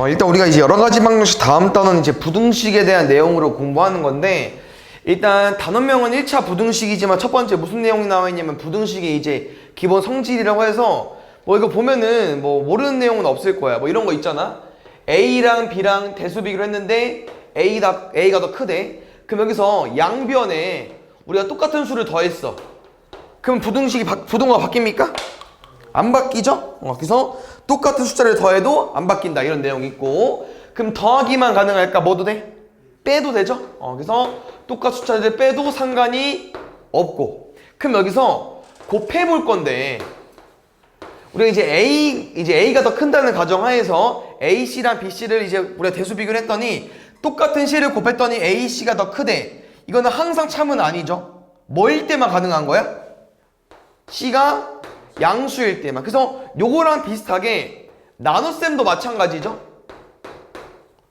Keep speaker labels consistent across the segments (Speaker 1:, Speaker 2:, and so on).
Speaker 1: 일단 우리가 이제 여러 가지 방정식 다음 단어는 이제 부등식에 대한 내용으로 공부하는 건데, 일단 단원명은 1차 부등식이지만 첫 번째 무슨 내용이 나와 있냐면 부등식의 이제 기본 성질이라고 해서 뭐 이거 보면은 뭐 모르는 내용은 없을 거야. 뭐 이런 거 있잖아. A랑 B랑 대수 비교를 했는데 A가 더 크대. 그럼 여기서 양변에 우리가 똑같은 수를 더했어. 그럼 부등호가 바뀝니까? 안 바뀌죠? 그래서 똑같은 숫자를 더해도 안 바뀐다 이런 내용이 있고, 그럼 더하기만 가능할까? 뭐도 돼? 빼도 되죠? 그래서 똑같은 숫자를 빼도 상관이 없고, 그럼 여기서 곱해볼 건데 우리가 이제 A가 더 큰다는 가정하에서 AC랑 BC를 이제 우리가 대수 비교를 했더니 똑같은 C를 곱했더니 AC가 더 크대. 이거는 항상 참은 아니죠? 뭐일 때만 가능한 거야? C가 양수일 때만. 그래서 요거랑 비슷하게 나눗셈도 마찬가지죠.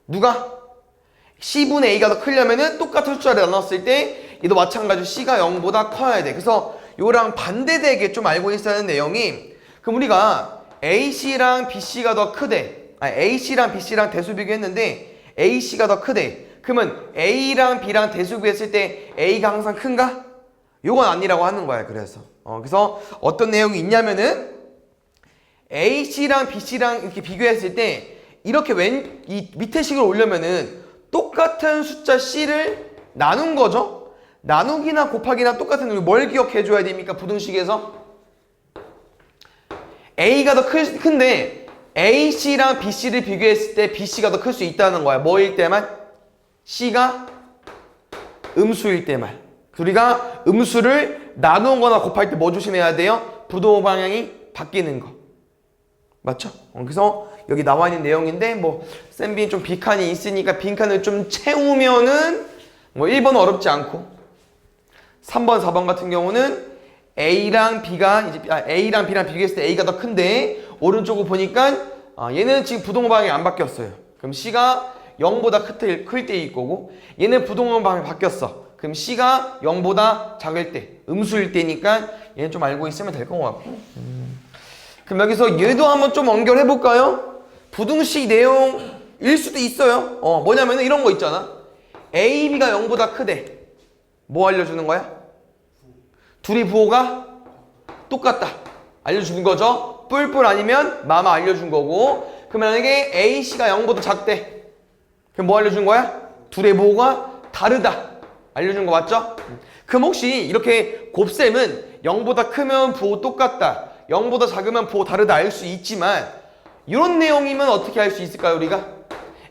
Speaker 1: 누가? C분의 A가 더 크려면은 똑같은 숫자를 나눴을 때 얘도 마찬가지로 C가 0보다 커야 돼. 그래서 요랑 반대되게 좀 알고 있어야 하는 내용이, 그럼 우리가 AC랑 BC가 더 크대. AC랑 BC랑 대수 비교했는데 AC가 더 크대. 그러면 A랑 B랑 대수 비교했을 때 A가 항상 큰가? 요건 아니라고 하는 거야. 그래서 어떤 내용이 있냐면은 AC랑 BC랑 이렇게 비교했을 때 이렇게 이 밑에 식을 올려면은 똑같은 숫자 C를 나눈 거죠. 나누기나 곱하기나 똑같은, 우리 뭘 기억해 줘야 됩니까? 부등식에서 A가 더 큰데 AC랑 BC를 비교했을 때 BC가 더 클 수 있다는 거야. 뭐일 때만? C가 음수일 때만. 우리가 음수를 나누거나 곱할 때 뭐 조심해야 돼요? 부등호 방향이 바뀌는 거. 맞죠? 그래서 여기 나와 있는 내용인데, 뭐 쌤비 좀 빈칸이 있으니까 빈칸을 좀 채우면은 뭐 1번은 어렵지 않고 3번, 4번 같은 경우는 A랑 B랑 비교했을 때 A가 더 큰데 오른쪽을 보니까 얘는 지금 부등호 방향이 안 바뀌었어요. 그럼 C가 0보다 클 때일 거고, 얘는 부등호 방향이 바뀌었어. 그럼 C가 0보다 작을 때, 음수일 때니까 얘는 좀 알고 있으면 될 것 같고. 그럼 여기서 얘도 한번 좀 연결해 볼까요? 부등식 내용일 수도 있어요. 뭐냐면 이런 거 있잖아. A, B가 0보다 크대. 뭐 알려주는 거야? 둘이 부호가 똑같다 알려주는 거죠. 뿔뿔 아니면 마마 알려준 거고, 그럼 만약에 A, C가 0보다 작대. 그럼 뭐 알려준 거야? 둘의 부호가 다르다 알려준 거 맞죠? 그럼 혹시 이렇게 곱셈은 0보다 크면 부호 똑같다, 0보다 작으면 부호 다르다 알 수 있지만, 이런 내용이면 어떻게 할 수 있을까요? 우리가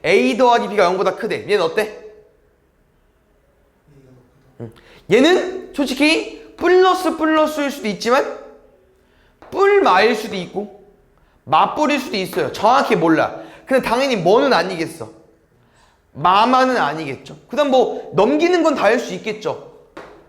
Speaker 1: A 더하기 B가 0보다 크대. 얘는 어때? 얘는 솔직히 플러스일 수도 있지만 뿔마일 수도 있고 맞뿔일 수도 있어요. 정확히 몰라. 근데 당연히 뭐는 아니겠어. 마마는 아니겠죠. 그 다음 뭐 넘기는 건 다 할 수 있겠죠.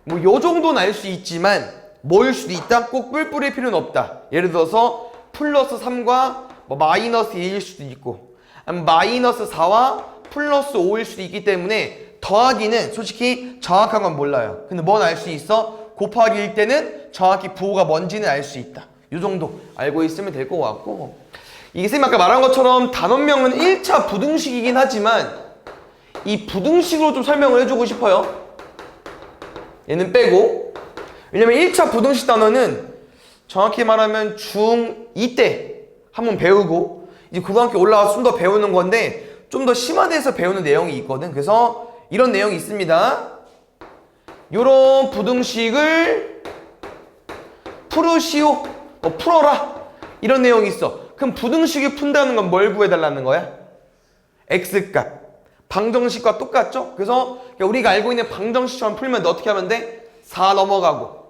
Speaker 1: 뭐 요 정도는 알 수 있지만 뭐일 수도 있다? 꼭 뿔뿔일 필요는 없다. 예를 들어서 플러스 3과 뭐 마이너스 2일 수도 있고, 아니면 마이너스 4와 플러스 5일 수도 있기 때문에 더하기는 솔직히 정확한 건 몰라요. 근데 뭔 알 수 있어? 곱하기일 때는 정확히 부호가 뭔지는 알 수 있다. 이 정도 알고 있으면 될 것 같고, 이게 쌤이 아까 말한 것처럼 단원명은 1차 부등식이긴 하지만 이 부등식으로 좀 설명을 해주고 싶어요. 얘는 빼고. 왜냐면 1차 부등식 단원은 정확히 말하면 중2 때 한번 배우고 이제 고등학교 올라와서 좀 더 배우는 건데, 좀 더 심화돼서 배우는 내용이 있거든. 그래서 이런 내용이 있습니다. 요런 부등식을 풀으시오, 풀어라, 이런 내용이 있어. 그럼 부등식을 푼다는 건 뭘 구해달라는 거야? X값. 방정식과 똑같죠? 그래서 우리가 알고 있는 방정식처럼 풀면 어떻게 하면 돼? 4 넘어가고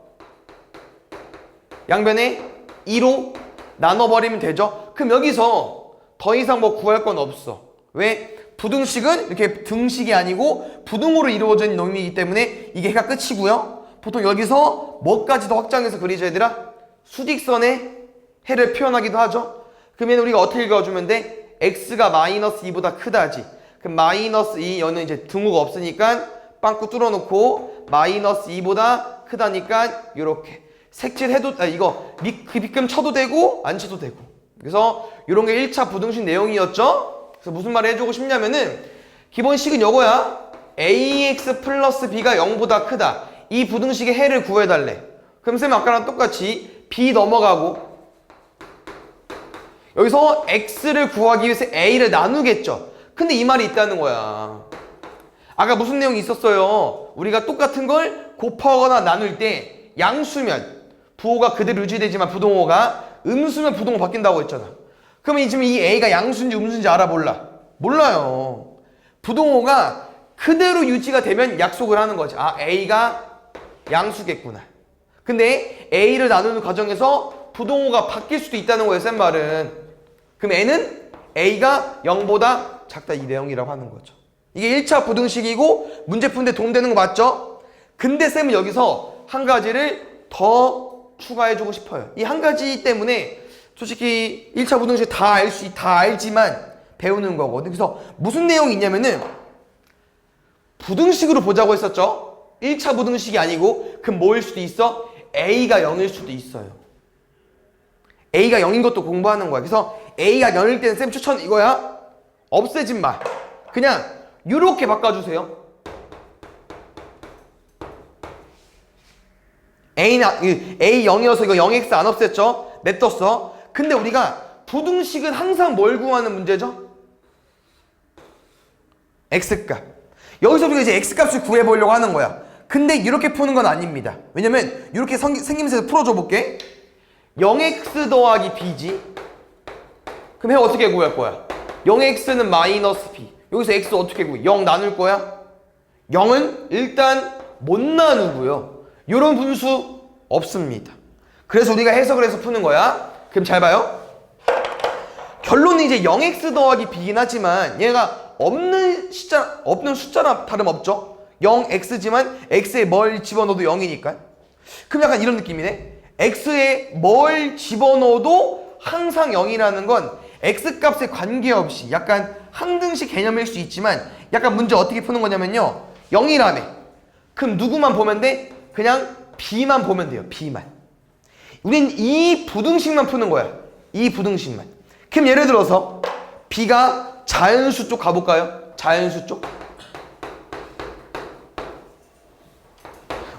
Speaker 1: 양변에 2로 나눠버리면 되죠? 그럼 여기서 더 이상 뭐 구할 건 없어. 왜? 부등식은 이렇게 등식이 아니고 부등호로 이루어진 놈이기 때문에 이게 해가 끝이고요. 보통 여기서 뭐까지도 확장해서 그리죠, 얘들아? 수직선의 해를 표현하기도 하죠. 그러면 우리가 어떻게 읽어주면 돼? x가 마이너스 2보다 크다지. 그럼 마이너스 2, 여는 이제 등호가 없으니까 빵꾸 뚫어놓고 마이너스 2보다 크다니까 이렇게 색칠해도, 이거 빗금 쳐도 되고 안 쳐도 되고. 그래서 이런 게 1차 부등식 내용이었죠. 그래서 무슨 말을 해주고 싶냐면은 기본식은 요거야. ax 플러스 b가 0보다 크다. 이 부등식의 해를 구해달래. 그럼 쌤 아까랑 똑같이 b 넘어가고 여기서 x를 구하기 위해서 a를 나누겠죠. 근데 이 말이 있다는 거야. 아까 무슨 내용이 있었어요? 우리가 똑같은 걸 곱하거나 나눌 때 양수면 부호가 그대로 유지되지만 부동호가 음수면 부동호 바뀐다고 했잖아. 그러면 지금 이 a가 양수인지 음수인지 알아 몰라? 몰라요. 부동호가 그대로 유지가 되면 약속을 하는 거지. 아, a가 양수겠구나. 근데 a를 나누는 과정에서 부동호가 바뀔 수도 있다는 거예요, 쌤 말은. 그럼 n은 a가 0보다 작다, 이 내용이라고 하는 거죠. 이게 1차 부등식이고 문제 푸는데 도움되는 거 맞죠? 근데 쌤은 여기서 한 가지를 더 추가해주고 싶어요. 이 한 가지 때문에 솔직히 1차 부등식 다 알지만 배우는 거거든. 그래서 무슨 내용이 있냐면은 부등식으로 보자고 했었죠? 1차 부등식이 아니고 그럼 뭐일 수도 있어? a가 0일 수도 있어요. a가 0인 것도 공부하는 거야. 그래서 a가 0일 때는 쌤 추천 이거야. 없애진 마. 그냥 이렇게 바꿔주세요. a 0이어서 이거 0x 안 없앴죠? 냅뒀어. 근데 우리가 부등식은 항상 뭘 구하는 문제죠? x값. 여기서 우리가 이제 x값을 구해보려고 하는 거야. 근데 이렇게 푸는 건 아닙니다. 왜냐면 이렇게 생김새에서 풀어줘 볼게. 0x 더하기 b지. 그럼 해 어떻게 구할 거야? 0x는 마이너스 b. 여기서 x 어떻게 구해? 0 나눌 거야? 0은 일단 못 나누고요. 이런 분수 없습니다. 그래서 우리가 해석을 해서 푸는 거야. 그럼 잘 봐요. 결론은 이제 0x 더하기 b긴 하지만 얘가 없는 숫자랑 다름없죠. 0x지만 x에 뭘 집어넣어도 0이니까. 그럼 약간 이런 느낌이네. x에 뭘 집어넣어도 항상 0이라는 건 x값에 관계없이 약간 항등식 개념일 수 있지만 약간 문제 어떻게 푸는 거냐면요. 0이라며. 그럼 누구만 보면 돼? 그냥 b만 보면 돼요. b만. 우린 이 부등식만 푸는 거야. 이 부등식만. 그럼 예를 들어서 b가 자연수 쪽 가볼까요? 자연수 쪽.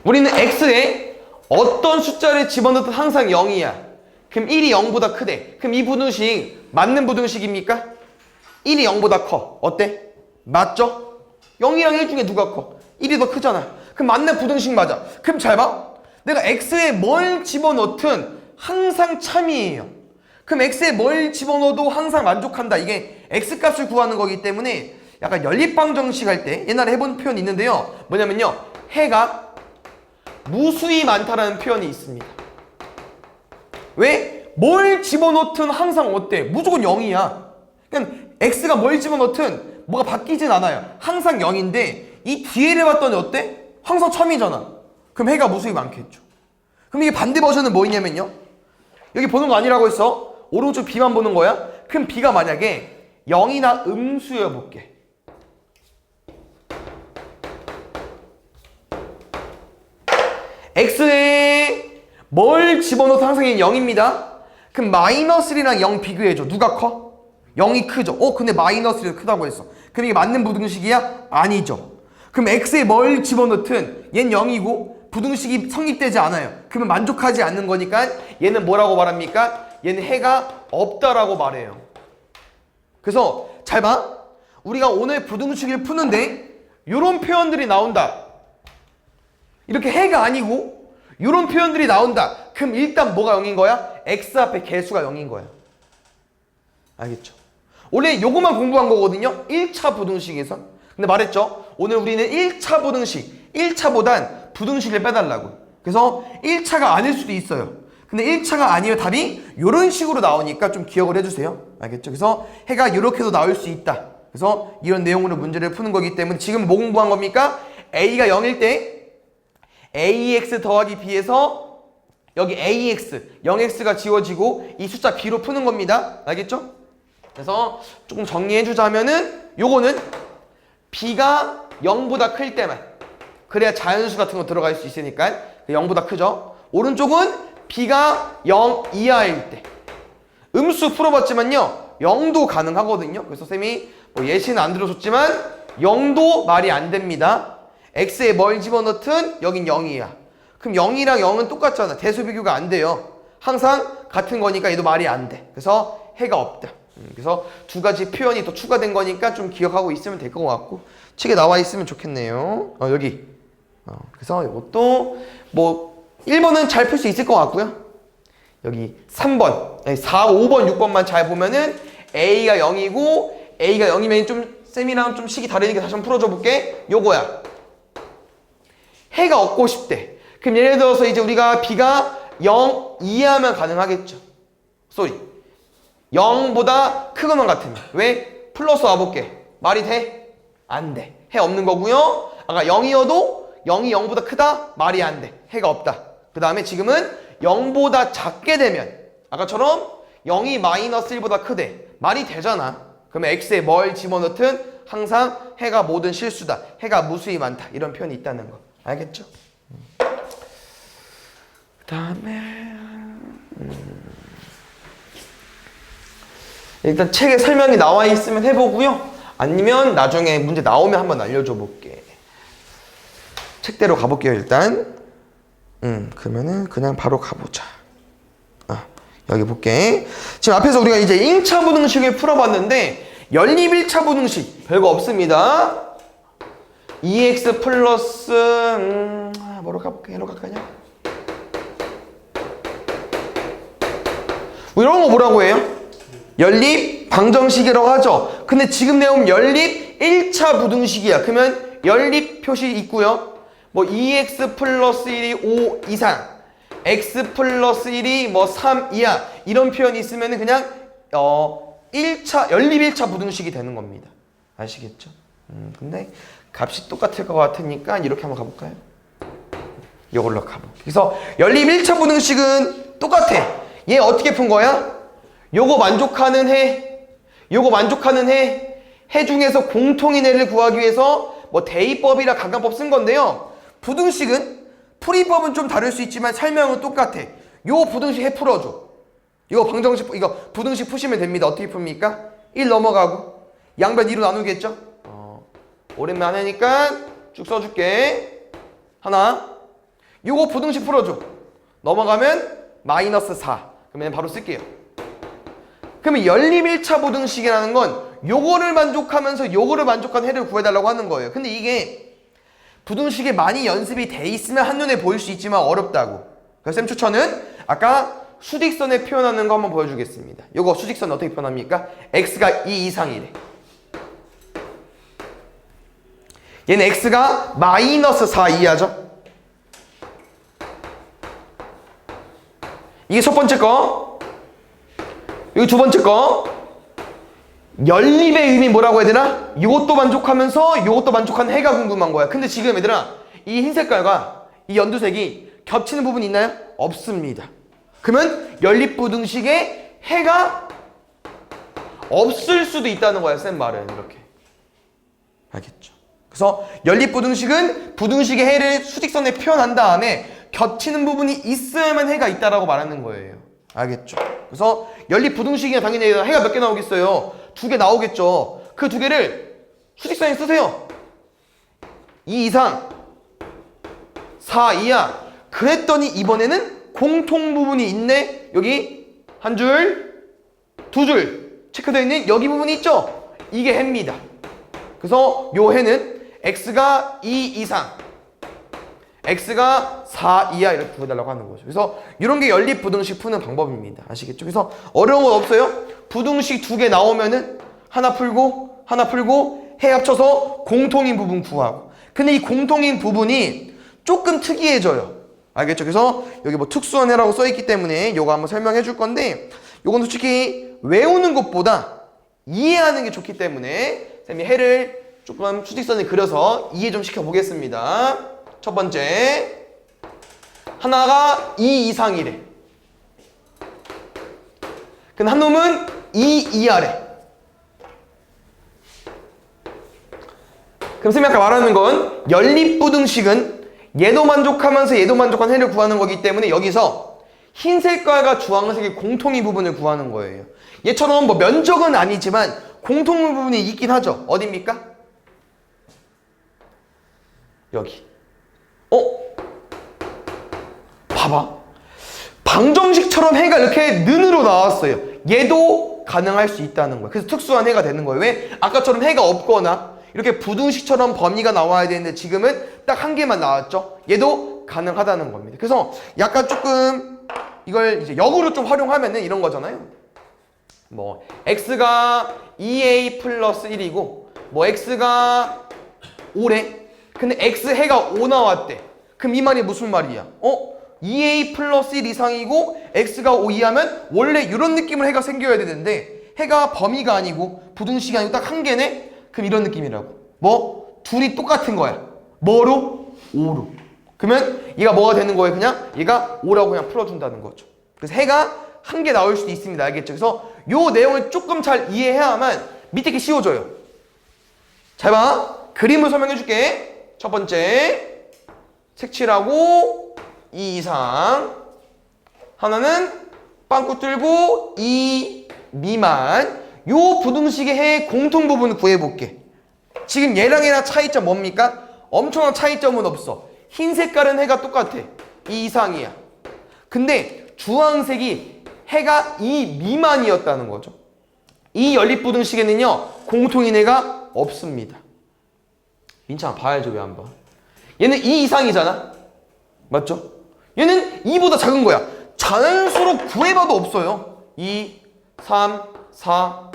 Speaker 1: 우리는 x에 어떤 숫자를 집어넣든 항상 0이야. 그럼 1이 0보다 크대. 그럼 이 부등식 맞는 부등식입니까? 1이 0보다 커. 어때? 맞죠? 0이랑 1 중에 누가 커? 1이 더 크잖아. 그럼 맞는 부등식 맞아. 그럼 잘 봐. 내가 x에 뭘 집어넣든 항상 참이에요. 그럼 x에 뭘 집어넣어도 항상 만족한다. 이게 x값을 구하는 거기 때문에 약간 연립방정식 할 때 옛날에 해본 표현이 있는데요. 뭐냐면요. 해가 무수히 많다라는 표현이 있습니다. 왜? 뭘 집어넣든 항상 어때? 무조건 0이야. 그러니까 x가 뭘 집어넣든 뭐가 바뀌진 않아요. 항상 0인데 이 뒤에를 봤더니 어때? 항상 참이잖아. 그럼 해가 무수히 많겠죠. 그럼 이게 반대 버전은 뭐냐면요. 여기 보는 거 아니라고 했어. 오른쪽 b만 보는 거야. 그럼 b가 만약에 0이나 음수여 볼게. x에 뭘 집어넣어도 항상 0입니다. 그럼 마이너스 1이랑 0 비교해줘. 누가 커? 0이 크죠. 근데 마이너스 1이 크다고 했어. 그럼 이게 맞는 부등식이야? 아니죠. 그럼 x에 뭘 집어넣든 얘는 0이고 부등식이 성립되지 않아요. 그러면 만족하지 않는 거니까 얘는 뭐라고 말합니까? 얘는 해가 없다라고 말해요. 그래서 잘 봐. 우리가 오늘 부등식을 푸는데 이런 표현들이 나온다. 이렇게 해가 아니고 이런 표현들이 나온다. 그럼 일단 뭐가 0인 거야? x 앞에 개수가 0인 거야. 알겠죠? 원래 요거만 공부한 거거든요. 1차 부등식에서. 근데 말했죠? 오늘 우리는 1차 부등식, 1차보단 부등식을 빼달라고. 그래서 1차가 아닐 수도 있어요. 근데 1차가 아니면 답이 이런 식으로 나오니까 좀 기억을 해주세요. 알겠죠? 그래서 해가 이렇게도 나올 수 있다. 그래서 이런 내용으로 문제를 푸는 거기 때문에 지금 뭐 공부한 겁니까? a가 0일 때 ax 더하기 b에서 여기 ax, 0x가 지워지고 이 숫자 b로 푸는 겁니다. 알겠죠? 그래서 조금 정리해주자면은 요거는 b가 0보다 클 때만, 그래야 자연수 같은 거 들어갈 수 있으니까 0보다 크죠. 오른쪽은 b가 0 이하일 때. 음수 풀어봤지만요, 0도 가능하거든요. 그래서 쌤이 뭐 예시는 안 들어줬지만 0도 말이 안 됩니다. x에 뭘 집어넣든 여긴 0이야. 그럼 0이랑 0은 똑같잖아. 대수 비교가 안 돼요. 항상 같은 거니까 얘도 말이 안 돼. 그래서 해가 없다. 그래서 두 가지 표현이 더 추가된 거니까 좀 기억하고 있으면 될 것 같고 책에 나와 있으면 좋겠네요. 여기. 그래서 이것도 뭐 1번은 잘 풀 수 있을 것 같고요. 여기 3번, 4, 5번, 6번만 잘 보면은 A가 0이고 A가 0이면 좀 쌤이랑 좀 식이 다르니까 다시 한번 풀어줘 볼게. 요거야. 해가 얻고 싶대. 그럼 예를 들어서 이제 우리가 B가 0 이하면 가능하겠죠. 쏘리. 0보다 크거나 같으면. 왜? 플러스 와볼게. 말이 돼? 안 돼. 해 없는 거고요. 아까 0이어도 0이 0보다 크다? 말이 안 돼. 해가 없다. 그 다음에 지금은 0보다 작게 되면 아까처럼 0이 마이너스 1보다 크대. 말이 되잖아. 그러면 x에 뭘 집어넣든 항상 해가 모든 실수다. 해가 무수히 많다. 이런 표현이 있다는 거. 알겠죠? 그 다음에 일단 책에 설명이 나와 있으면 해보고요. 아니면 나중에 문제 나오면 한번 알려줘 볼게. 책대로 가볼게요 일단. 그러면은 그냥 바로 가보자. 여기 볼게. 지금 앞에서 우리가 이제 1차 부등식을 풀어봤는데 연립 1차 부등식 별거 없습니다. 2x 플러스 뭐로 가볼게? 얘로 갈까냐? 뭐 이런 거 뭐라고 해요? 연립 방정식이라고 하죠. 근데 지금 내용 연립 1차 부등식이야. 그러면 연립 표시 있고요. 뭐 2x 플러스 1이 5 이상, x 플러스 1이 뭐 3 이하 이런 표현이 있으면 그냥 1차 연립 1차 부등식이 되는 겁니다. 아시겠죠? 근데 값이 똑같을 것 같으니까 이렇게 한번 가볼까요? 이걸로 가볼게요. 그래서 연립 1차 부등식은 똑같아. 얘 어떻게 푼 거야? 요거 만족하는 해, 요거 만족하는 해, 해 중에서 공통인 해를 구하기 위해서 뭐 대입법이라 가간법 쓴 건데요. 부등식은 풀이법은 좀 다를 수 있지만 설명은 똑같아. 요 부등식 해 풀어줘. 이거 방정식, 이거 부등식 푸시면 됩니다. 어떻게 풉니까? 1 넘어가고 양변 2로 나누겠죠? 오랜만에 하니까 쭉 써줄게. 하나. 요거 부등식 풀어줘. 넘어가면 마이너스 4. 그러면 바로 쓸게요. 그러면 연립 1차 부등식이라는 건 요거를 만족하면서 요거를 만족한 해를 구해달라고 하는 거예요. 근데 이게 부등식에 많이 연습이 돼 있으면 한눈에 보일 수 있지만 어렵다고. 그래서 쌤 추천은 아까 수직선에 표현하는 거 한번 보여주겠습니다. 요거 수직선 어떻게 표현합니까? x가 2 이상이래. 얘는 x가 마이너스 4 이하죠. 이게 첫 번째 거. 여기 두 번째 거. 연립의 의미 뭐라고 해야 되나? 이것도 만족하면서 이것도 만족하는 해가 궁금한 거야. 근데 지금 얘들아 이 흰 색깔과 이 연두색이 겹치는 부분이 있나요? 없습니다. 그러면 연립부등식에 해가 없을 수도 있다는 거야. 쌤 말은 이렇게. 알겠죠? 그래서 연립부등식은 부등식의 해를 수직선에 표현한 다음에 겹치는 부분이 있어야만 해가 있다라고 말하는 거예요. 알겠죠? 그래서 연립부등식이나 당연히 해가 몇 개 나오겠어요? 2개 나오겠죠. 그 2개를 수직선에 쓰세요. 2 이상, 4 이하. 그랬더니 이번에는 공통 부분이 있네. 여기 한 줄, 두 줄 체크되어 있는 여기 부분이 있죠. 이게 해입니다. 그래서 요 해는 x가 2 이상, x가 4 이하 이렇게 구해달라고 하는 거죠. 그래서 이런 게 연립부등식 푸는 방법입니다. 아시겠죠? 그래서 어려운 건 없어요. 부등식 2개 나오면은 하나 풀고 해 합쳐서 공통인 부분 구하고. 근데 이 공통인 부분이 조금 특이해져요. 알겠죠? 그래서 여기 뭐 특수한 해라고 써있기 때문에 요거 한번 설명해 줄 건데 요건 솔직히 외우는 것보다 이해하는 게 좋기 때문에 쌤이 해를 조금 수직선을 그려서 이해 좀 시켜보겠습니다. 첫 번째, 하나가 2 이상이래. 근데 한 놈은 2 이하래. 그럼 쌤이 아까 말하는 건 연립부등식은 얘도 만족하면서 얘도 만족한 해를 구하는 거기 때문에 여기서 흰 색깔과 주황색의 공통인 부분을 구하는 거예요. 얘처럼 뭐 면적은 아니지만 공통 부분이 있긴 하죠. 어딥니까? 여기. 봐봐. 방정식처럼 해가 이렇게 는으로 나왔어요. 얘도 가능할 수 있다는 거예요. 그래서 특수한 해가 되는 거예요. 왜? 아까처럼 해가 없거나 이렇게 부등식처럼 범위가 나와야 되는데 지금은 딱 한 개만 나왔죠. 얘도 가능하다는 겁니다. 그래서 약간 조금 이걸 이제 역으로 좀 활용하면은 이런 거잖아요. 뭐 x가 2a 플러스 1이고 뭐 x가 5래. 근데 x 해가 5 나왔대. 그럼 이 말이 무슨 말이야? 2a 플러스 1 이상이고 x가 5 이하면 원래 이런 느낌을 해가 생겨야 되는데 해가 범위가 아니고 부등식이 아니고 딱 한 개네? 그럼 이런 느낌이라고. 뭐? 둘이 똑같은 거야. 뭐로? 5로. 그러면 얘가 뭐가 되는 거예요? 그냥 얘가 5라고 그냥 풀어준다는 거죠. 그래서 해가 한 개 나올 수도 있습니다. 알겠죠? 그래서 요 내용을 조금 잘 이해해야만 밑에 게 쉬워져요. 잘 봐. 그림을 설명해 줄게. 첫 번째 색칠하고 2 이상, 하나는 빵꾸 뚫고 2 미만. 요 부등식의 해의 공통 부분을 구해볼게. 지금 얘랑 얘랑 차이점 뭡니까? 엄청난 차이점은 없어. 흰 색깔은 해가 똑같아. 2 이상이야. 근데 주황색이 해가 2 미만이었다는 거죠. 이 연립부등식에는요 공통인 해가 없습니다. 민창아 봐야죠. 왜 안 봐? 얘는 2 이상이잖아. 맞죠? 얘는 2보다 작은 거야. 자연수로 구해봐도 없어요. 2, 3, 4.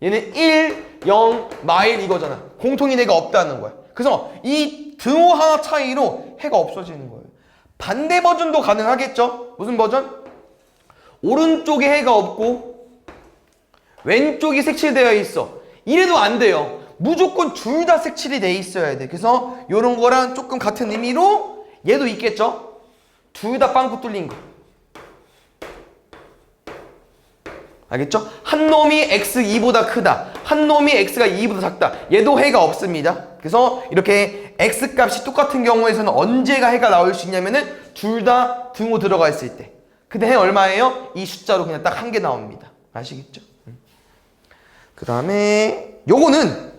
Speaker 1: 얘는 1, 0, 마일 이거잖아. 공통인 해가 없다는 거야. 그래서 이 등호 하나 차이로 해가 없어지는 거예요. 반대 버전도 가능하겠죠? 무슨 버전? 오른쪽에 해가 없고 왼쪽이 색칠되어 있어. 이래도 안 돼요. 무조건 둘 다 색칠이 돼 있어야 돼. 그래서 이런 거랑 조금 같은 의미로 얘도 있겠죠? 둘 다 빵꾸 뚫린 거. 알겠죠? 한 놈이 x2보다 크다. 한 놈이 x가 2보다 작다. 얘도 해가 없습니다. 그래서 이렇게 x값이 똑같은 경우에서는 언제가 해가 나올 수 있냐면은 둘 다 등호 들어가 있을 때. 근데 해 얼마예요? 이 숫자로 그냥 딱 한 개 나옵니다. 아시겠죠? 그 다음에 요거는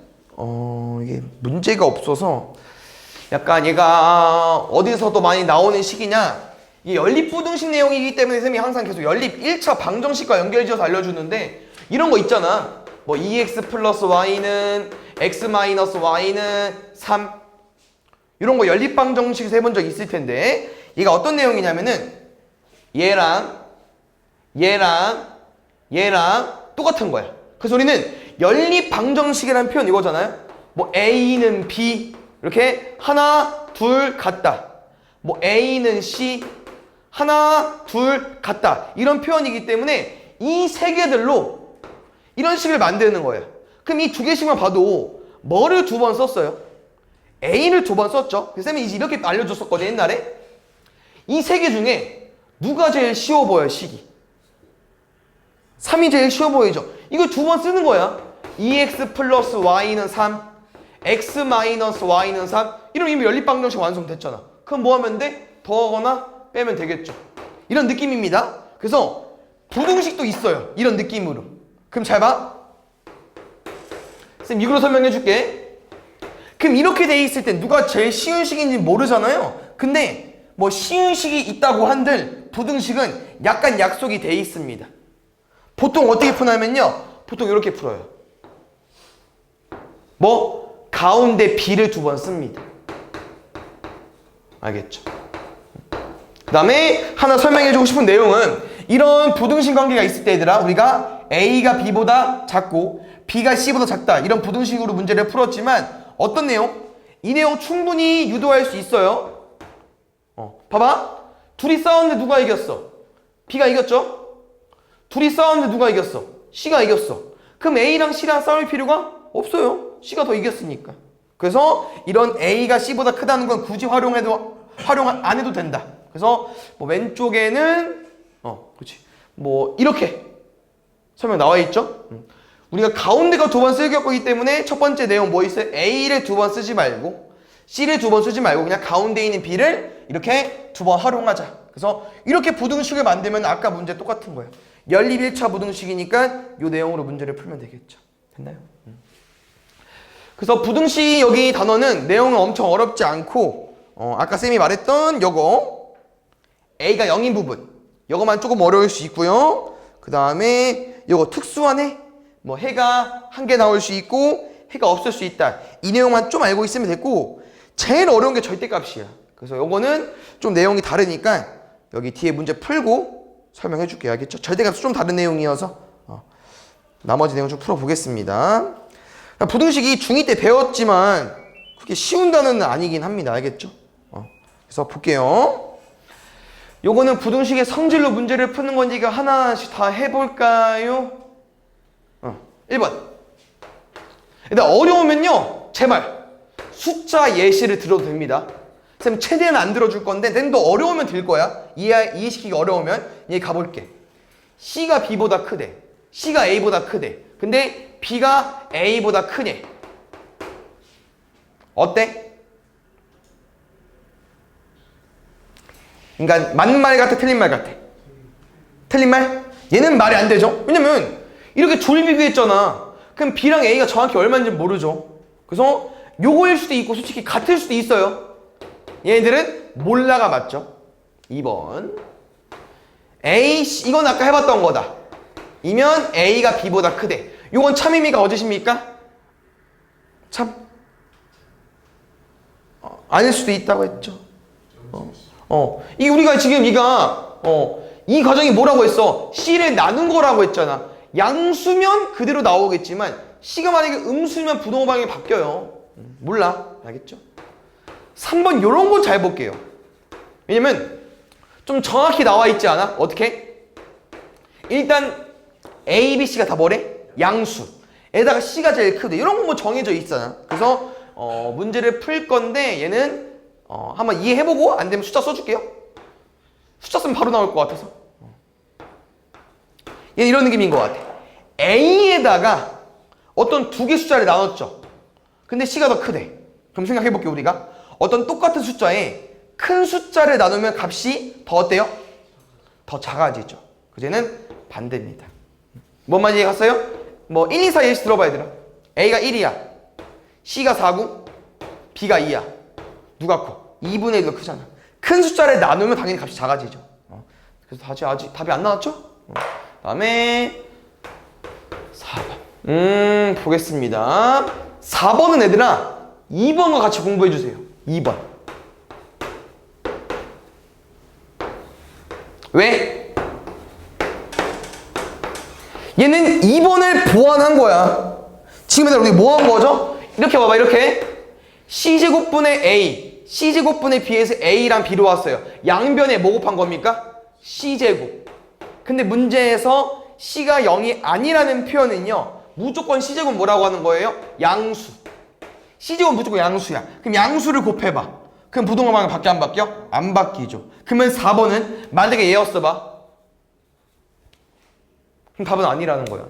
Speaker 1: 이게 문제가 없어서 약간 얘가 어디서도 많이 나오는 식이냐, 이게 연립부등식 내용이기 때문에 쌤이 항상 계속 연립 1차 방정식과 연결지어서 알려주는데, 이런 거 있잖아. 뭐 2x 플러스 y는 x 마이너스 y는 3, 이런 거 연립 방정식에서 해본 적 있을 텐데, 얘가 어떤 내용이냐면은 얘랑 똑같은 거야. 그래서 우리는 연립 방정식이라는 표현 이거잖아요. 뭐 A는 B 이렇게 하나 둘 같다. 뭐 A는 C 하나 둘 같다. 이런 표현이기 때문에 이 세 개들로 이런 식을 만드는 거예요. 그럼 이 두 개씩만 봐도 뭐를 두 번 썼어요? A를 두 번 썼죠. 그래서 쌤이 이렇게 알려줬었거든 옛날에. 이 세 개 중에 누가 제일 쉬워 보여요? 식이 3이 제일 쉬워 보이죠. 이거 두 번 쓰는 거야. 2x 플러스 y는 3, x 마이너스 y는 3. 이러면 이미 연립방정식 완성됐잖아. 그럼 뭐 하면 돼? 더하거나 빼면 되겠죠. 이런 느낌입니다. 그래서 부등식도 있어요. 이런 느낌으로. 그럼 잘 봐. 쌤 이걸로 설명해 줄게. 그럼 이렇게 돼 있을 땐 누가 제일 쉬운 식인지 모르잖아요. 근데 뭐 쉬운 식이 있다고 한들 부등식은 약간 약속이 돼 있습니다. 보통 어떻게 푸냐면요, 보통 이렇게 풀어요. 뭐 가운데 b를 두 번 씁니다. 알겠죠? 그 다음에 하나 설명해주고 싶은 내용은, 이런 부등식 관계가 있을 때 얘들아, 우리가 a가 b보다 작고 b가 c보다 작다, 이런 부등식으로 문제를 풀었지만 어떤 내용? 이 내용 충분히 유도할 수 있어요. 봐봐. 둘이 싸웠는데 누가 이겼어? b가 이겼죠? 둘이 싸웠는데 누가 이겼어? C가 이겼어. 그럼 A랑 C랑 싸울 필요가 없어요. C가 더 이겼으니까. 그래서 이런 A가 C보다 크다는 건 굳이 활용 안 해도 된다. 그래서 뭐 왼쪽에는 그렇지. 뭐 이렇게 설명 나와 있죠? 우리가 가운데가 두 번 쓸 거기 때문에 첫 번째 내용 뭐 있어요? A를 두 번 쓰지 말고 C를 두 번 쓰지 말고 그냥 가운데 있는 B를 이렇게 두 번 활용하자. 그래서 이렇게 부등식을 만들면 아까 문제 똑같은 거예요. 연립 1차 부등식이니까 요 내용으로 문제를 풀면 되겠죠. 됐나요? 그래서 부등식 여기 단어는 내용은 엄청 어렵지 않고 아까 쌤이 말했던 요거 A가 0인 부분 요거만 조금 어려울 수 있고요. 그 다음에 요거 특수한 해 뭐 해가 한 개 나올 수 있고 해가 없을 수 있다. 이 내용만 좀 알고 있으면 됐고 제일 어려운 게 절대값이야. 그래서 요거는 좀 내용이 다르니까 여기 뒤에 문제 풀고 설명해 줄게요. 알겠죠? 절대값은 좀 다른 내용이어서 나머지 내용 좀 풀어보겠습니다. 부등식이 중2 때 배웠지만 그렇게 쉬운 단어는 아니긴 합니다. 알겠죠? 그래서 볼게요. 요거는 부등식의 성질로 문제를 푸는 건지 이거 하나씩 다 해볼까요? 1번. 일단 어려우면요 제발 숫자 예시를 들어도 됩니다. 쌤 최대한 안 들어줄 건데 쌤도 어려우면 들 거야. 이해시키기 어려우면 얘 가볼게. C가 B보다 크대. C가 A보다 크대. 근데 B가 A보다 크네. 어때? 그러니까 맞는 말 같아 틀린 말 같아? 틀린 말? 얘는 말이 안 되죠. 왜냐면 이렇게 둘 비교했잖아. 그럼 B랑 A가 정확히 얼마인지 모르죠. 그래서 요거일 수도 있고 솔직히 같을 수도 있어요. 얘네들은 몰라가 맞죠. 2번 A, 이건 아까 해봤던 거다. 이면 A가 B보다 크대. 요건 참입니까 어짓입니까? 참 아닐 수도 있다고 했죠. 이 우리가 지금 이 과정이 뭐라고 했어? C를 나눈 거라고 했잖아. 양수면 그대로 나오겠지만 C가 만약에 음수면 부동호 방향이 바뀌어요. 몰라. 알겠죠? 3번 요런 건 잘 볼게요. 왜냐면 좀 정확히 나와 있지 않아? 어떻게? 일단 A, B, C가 다 뭐래? 양수. 에다가 C가 제일 크대. 이런 건 뭐 정해져 있잖아. 그래서 문제를 풀 건데 얘는 한번 이해해보고 안 되면 숫자 써줄게요. 숫자 쓰면 바로 나올 것 같아서. 얘는 이런 느낌인 것 같아. A에다가 어떤 두 개 숫자를 나눴죠. 근데 C가 더 크대. 그럼 생각해볼게요 우리가. 어떤 똑같은 숫자에 큰 숫자를 나누면 값이 더 어때요? 더 작아지죠. 그제는 반대입니다. 뭔 말인지 갔어요? 뭐 1, 2, 4 예시 들어봐 얘들아. A가 1이야. C가 4고 B가 2야. 누가 커? 2분의 1도 크잖아. 큰 숫자를 나누면 당연히 값이 작아지죠. 그래서 아직 답이 안 나왔죠? 다음에 4번. 보겠습니다. 4번은 얘들아 2번과 같이 공부해 주세요. 2번. 왜? 얘는 2번을 보완한 거야. 지금 얘들아 우리 뭐 한 거죠? 이렇게 봐봐. 이렇게 C제곱분의 A, C제곱분의 B에서 A랑 B로 왔어요. 양변에 뭐 곱한 겁니까? C제곱. 근데 문제에서 C가 0이 아니라는 표현은요 무조건 C제곱 뭐라고 하는 거예요? 양수. C제곱 무조건 양수야. 그럼 양수를 곱해봐. 그럼 부동호 방향 바뀌어 안 바뀌어? 안 바뀌죠. 그러면 4번은 만약에 얘였어 봐. 그럼 답은 아니라는 거야.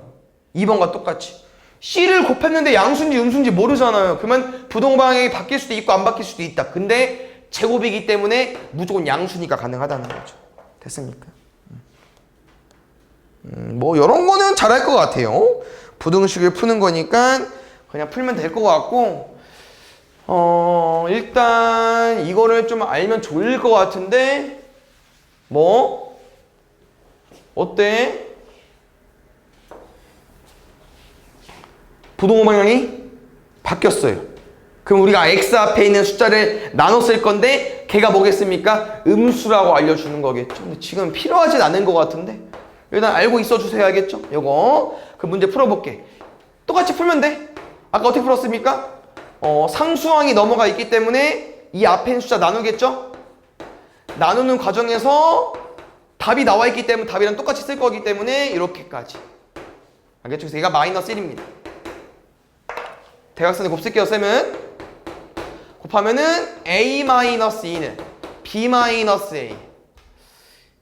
Speaker 1: 2번과 똑같이. C를 곱했는데 양수인지 음수인지 모르잖아요. 그러면 부동호 방향이 바뀔 수도 있고 안 바뀔 수도 있다. 근데 제곱이기 때문에 무조건 양수니까 가능하다는 거죠. 됐습니까? 뭐 이런 거는 잘할 것 같아요. 부등식을 푸는 거니까 그냥 풀면 될 것 같고 일단 이거를 좀 알면 좋을 것 같은데 뭐 어때? 부동호 방향이 바뀌었어요. 그럼 우리가 x 앞에 있는 숫자를 나눴을 건데 걔가 뭐겠습니까? 음수라고 알려주는 거겠죠. 근데 지금 필요하진 않은 것 같은데 일단 알고 있어 주셔야겠죠. 요거 그 문제 풀어볼게. 똑같이 풀면 돼. 아까 어떻게 풀었습니까? 상수항이 넘어가 있기 때문에 이 앞에 있는 숫자 나누겠죠. 나누는 과정에서 답이 나와 있기 때문에 답이랑 똑같이 쓸 거기 때문에 이렇게까지. 알겠죠? 그래서 얘가 마이너스 1입니다. 대각선에 곱쓸게요. 쌤은 곱하면은 A-2는 B-A.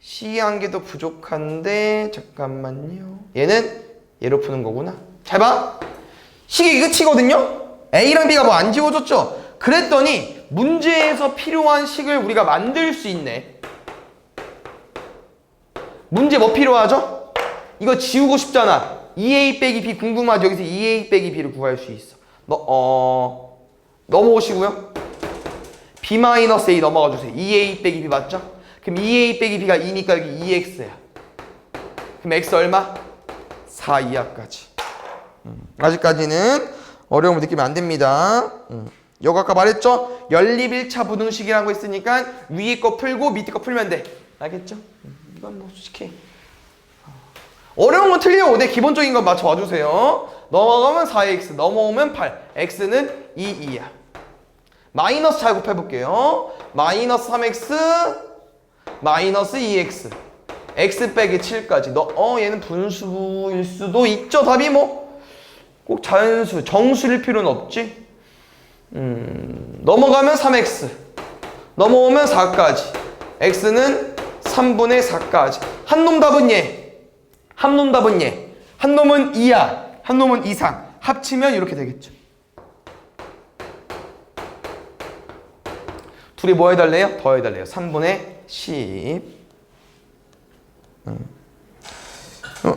Speaker 1: C 한 개도 부족한데 잠깐만요. 얘는 얘로 푸는 거구나. 잘 봐. 식이 끝이거든요. A랑 B가 뭐 안 지워졌죠. 그랬더니 문제에서 필요한 식을 우리가 만들 수 있네. 문제 뭐 필요하죠? 이거 지우고 싶잖아. 2a 빼기 b 궁금하죠? 여기서 2a 빼기 b를 구할 수 있어. 넘어오시고요. b-a 넘어가 주세요. 2a 빼기 b 맞죠? 그럼 2a 빼기 b가 2니까 여기 2x야. 그럼 x 얼마? 4 이하까지. 아직까지는 어려움을 느끼면 안 됩니다. 요거 아까 말했죠? 연립 1차 부등식이라고 했으니까 위에 거 풀고 밑에 거 풀면 돼. 알겠죠? 이건 뭐 솔직히 어려운 건 틀려요. 네, 기본적인 건 맞춰 와주세요. 넘어가면 4x, 넘어오면 8. x는 2, 2야. 마이너스 잘 곱해볼게요. 마이너스 3x, 마이너스 2x. x 빼기 7까지. 얘는 분수일 수도 있죠. 답이 뭐 꼭 자연수, 정수일 필요는 없지. 넘어가면 3x, 넘어오면 4까지. x는 3분의 4까지. 한 놈 답은 얘, 한 놈 답은 얘. 한 놈은 2야, 한 놈은 2상. 합치면 이렇게 되겠죠. 둘이 뭐 해달래요? 더 해달래요. 3분의 10.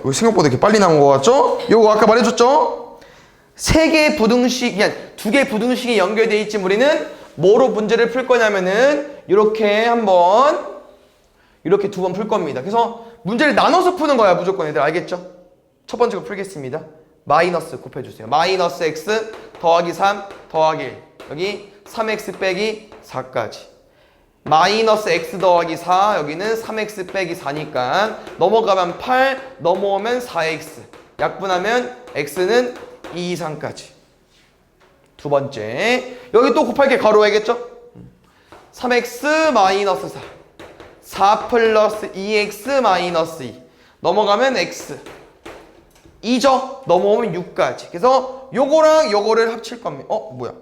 Speaker 1: 왜 생각보다 이렇게 빨리 나온 것 같죠? 요거 아까 말해줬죠? 세 개의 부등식, 그냥 두 개의 부등식이 연결되어 있지만 우리는 뭐로 문제를 풀 거냐면은 이렇게 이렇게 두 번 풀 겁니다. 그래서 문제를 나눠서 푸는 거야 무조건. 얘들 알겠죠? 첫 번째 거 풀겠습니다. 마이너스 곱해주세요. 마이너스 x 더하기 3 더하기 1. 여기 3x 빼기 4까지. 마이너스 x 더하기 4, 여기는 3x 빼기 4니까 넘어가면 8, 넘어오면 4x. 약분하면 x는 2 이상까지. 두 번째, 여기 또 곱할 게 가로야겠죠? 3x 마이너스 4, 4 플러스 2x 마이너스 2. 넘어가면 x 2죠? 넘어오면 6까지. 그래서 요거랑 요거를 합칠 겁니다. 뭐야?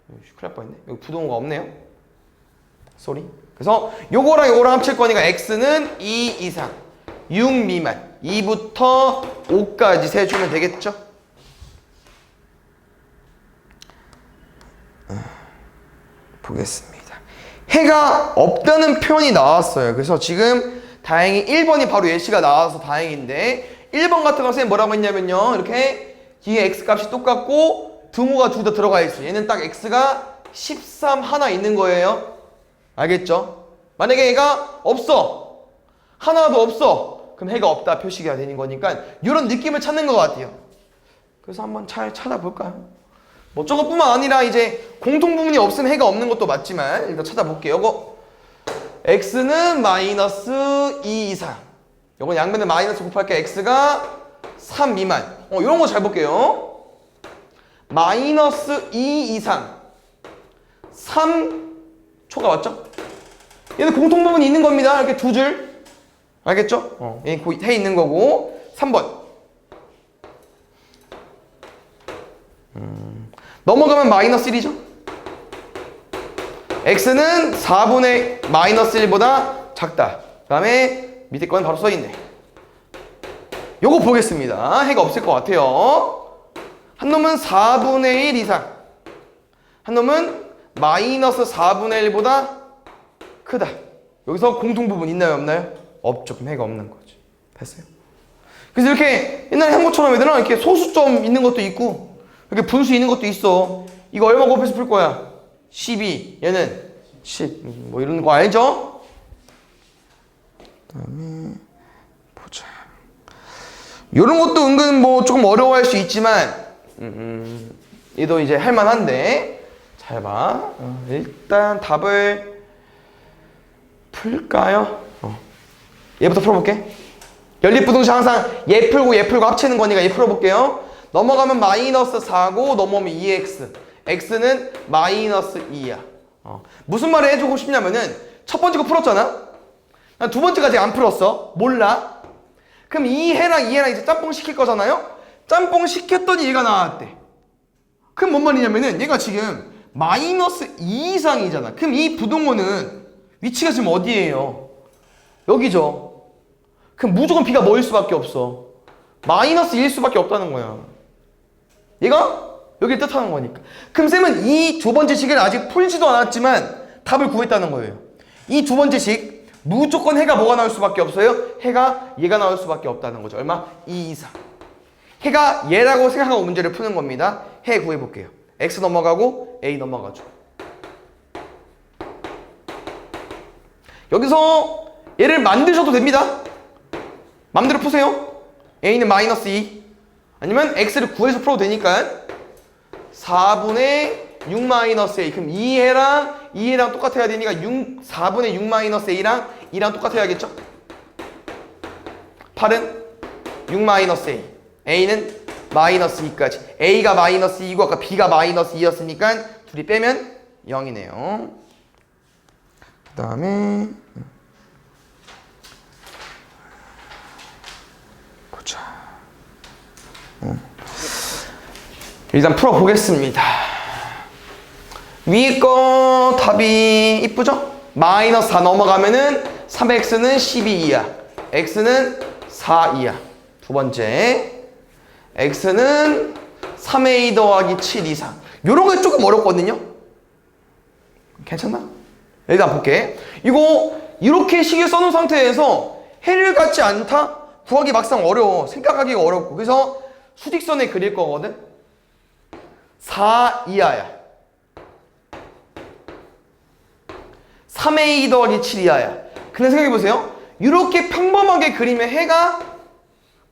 Speaker 1: 큰일 날 뻔했네. 여기 부동호가 없네요. 쏘리. 그래서 요거랑 요거랑 합칠 거니까 x는 2 이상, 6 미만, 2부터 5까지 세주면 되겠죠? 보겠습니다. 해가 없다는 표현이 나왔어요. 그래서 지금 다행히 1번이 바로 예시가 나와서 다행인데 1번 같은 거 선생님 뭐라고 했냐면요. 이렇게 뒤에 x값이 똑같고 등호가 둘 다 들어가 있어요. 얘는 딱 x가 13 하나 있는 거예요. 알겠죠? 만약에 얘가 없어. 하나도 없어. 그럼 해가 없다 표시가 되는 거니까 이런 느낌을 찾는 것 같아요. 그래서 한번 잘 찾아볼까요? 뭐 저것뿐만 아니라 이제 공통부분이 없으면 해가 없는 것도 맞지만 일단 찾아볼게요. 요거 x는 마이너스 2 이상. 요건 양면에 마이너스 곱할게. x가 3 미만. 이런 거 잘 볼게요. 마이너스 2 이상 3초가 맞죠? 얘는 공통부분이 있는 겁니다. 이렇게 두 줄. 알겠죠? 얘 해 있는 거고. 3번. 넘어가면 마이너스 1이죠? x는 4분의 마이너스 1보다 작다. 그 다음에 밑에 거는 바로 써있네. 요거 보겠습니다. 해가 없을 것 같아요. 한 놈은 4분의 1 이상, 한 놈은 마이너스 4분의 1보다 크다. 여기서 공통부분 있나요 없나요? 없죠. 그럼 해가 없는 거죠. 됐어요? 그래서 이렇게 옛날에 한 것처럼 얘들아 이렇게 소수점 있는 것도 있고 이렇게 분수 있는 것도 있어. 이거 얼마 곱해서 풀 거야? 12. 얘는 10. 뭐 이런 거 알죠? 그 다음에 보자. 이런 것도 은근 뭐 조금 어려워할 수 있지만 얘도 이제 할만한데 잘 봐. 일단 답을 풀까요? 얘부터 풀어볼게. 연립부등식 항상 얘 풀고 합치는 거니까 얘 풀어볼게요. 넘어가면 마이너스 4고 넘어오면 2x. x는 마이너스 2야. 무슨 말을 해주고 싶냐면은 첫 번째 거 풀었잖아? 난 두 번째까지 안 풀었어. 몰라. 그럼 이 해랑 이제 짬뽕 시킬 거잖아요? 짬뽕 시켰더니 얘가 나왔대. 그럼 뭔 말이냐면은 얘가 지금 마이너스 2 이상이잖아. 그럼 이 부동호는 위치가 지금 어디예요? 여기죠. 그럼 무조건 b가 뭐일 수밖에 없어? 마이너스 1일 수밖에 없다는 거야. 얘가 여기를 뜻하는 거니까. 그럼 쌤은 이 두 번째 식을 아직 풀지도 않았지만 답을 구했다는 거예요. 이 두 번째 식 무조건 해가 뭐가 나올 수밖에 없어요? 해가 얘가 나올 수밖에 없다는 거죠. 얼마? 2 이상. 해가 얘라고 생각하고 문제를 푸는 겁니다. 해 구해볼게요. x 넘어가고 a 넘어가죠. 여기서 얘를 만드셔도 됩니다. 맘대로 푸세요. a는 마이너스 2 아니면 x를 구해서 풀어도 되니까 4분의 6 마이너스 a. 그럼 2해랑 똑같아야 되니까 4분의 6 마이너스 a랑 2랑 똑같아야겠죠? 8은 6 마이너스 a. a는 마이너스 2까지. a가 마이너스 2고 아까 b가 마이너스 2였으니까 둘이 빼면 0이네요. 그 다음에 보자. 일단 풀어보겠습니다. 위에 거 답이 이쁘죠? 마이너스 4 넘어가면은 3x는 12 이하, x는 4 이하. 두 번째, x는 3a 더하기 7 이상. 요런 게 조금 어렵거든요? 괜찮나? 일단 볼게. 이거 이렇게 식을 써놓은 상태에서 해를 갖지 않다? 구하기 막상 어려워. 생각하기가 어렵고. 그래서 수직선에 그릴 거거든? 4 이하야. 3a 더하기 7 이하야. 근데 생각해보세요. 이렇게 평범하게 그리면 해가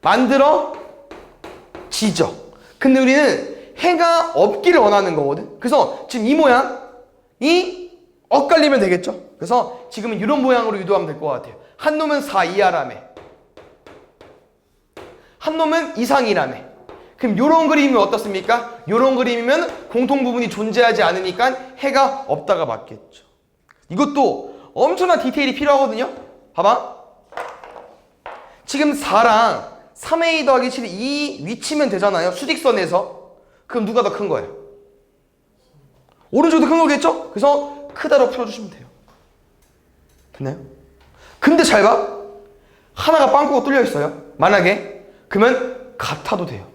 Speaker 1: 만들어지죠. 근데 우리는 해가 없기를 원하는 거거든. 그래서 지금 이 모양이 엇갈리면 되겠죠. 그래서 지금은 이런 모양으로 유도하면 될 것 같아요. 한 놈은 4 이하라며, 한 놈은 이상이라며. 그럼 요런 그림이 어떻습니까? 요런 그림이면 공통 부분이 존재하지 않으니까 해가 없다가 맞겠죠. 이것도 엄청난 디테일이 필요하거든요. 봐봐. 지금 4랑 3a 더하기 7이 이 위치면 되잖아요. 수직선에서. 그럼 누가 더 큰 거예요? 오른쪽이 더 큰 거겠죠? 그래서 크다로 풀어주시면 돼요. 됐나요? 근데 잘 봐. 하나가 빵꾸가 뚫려 있어요. 만약에. 그러면 같아도 돼요.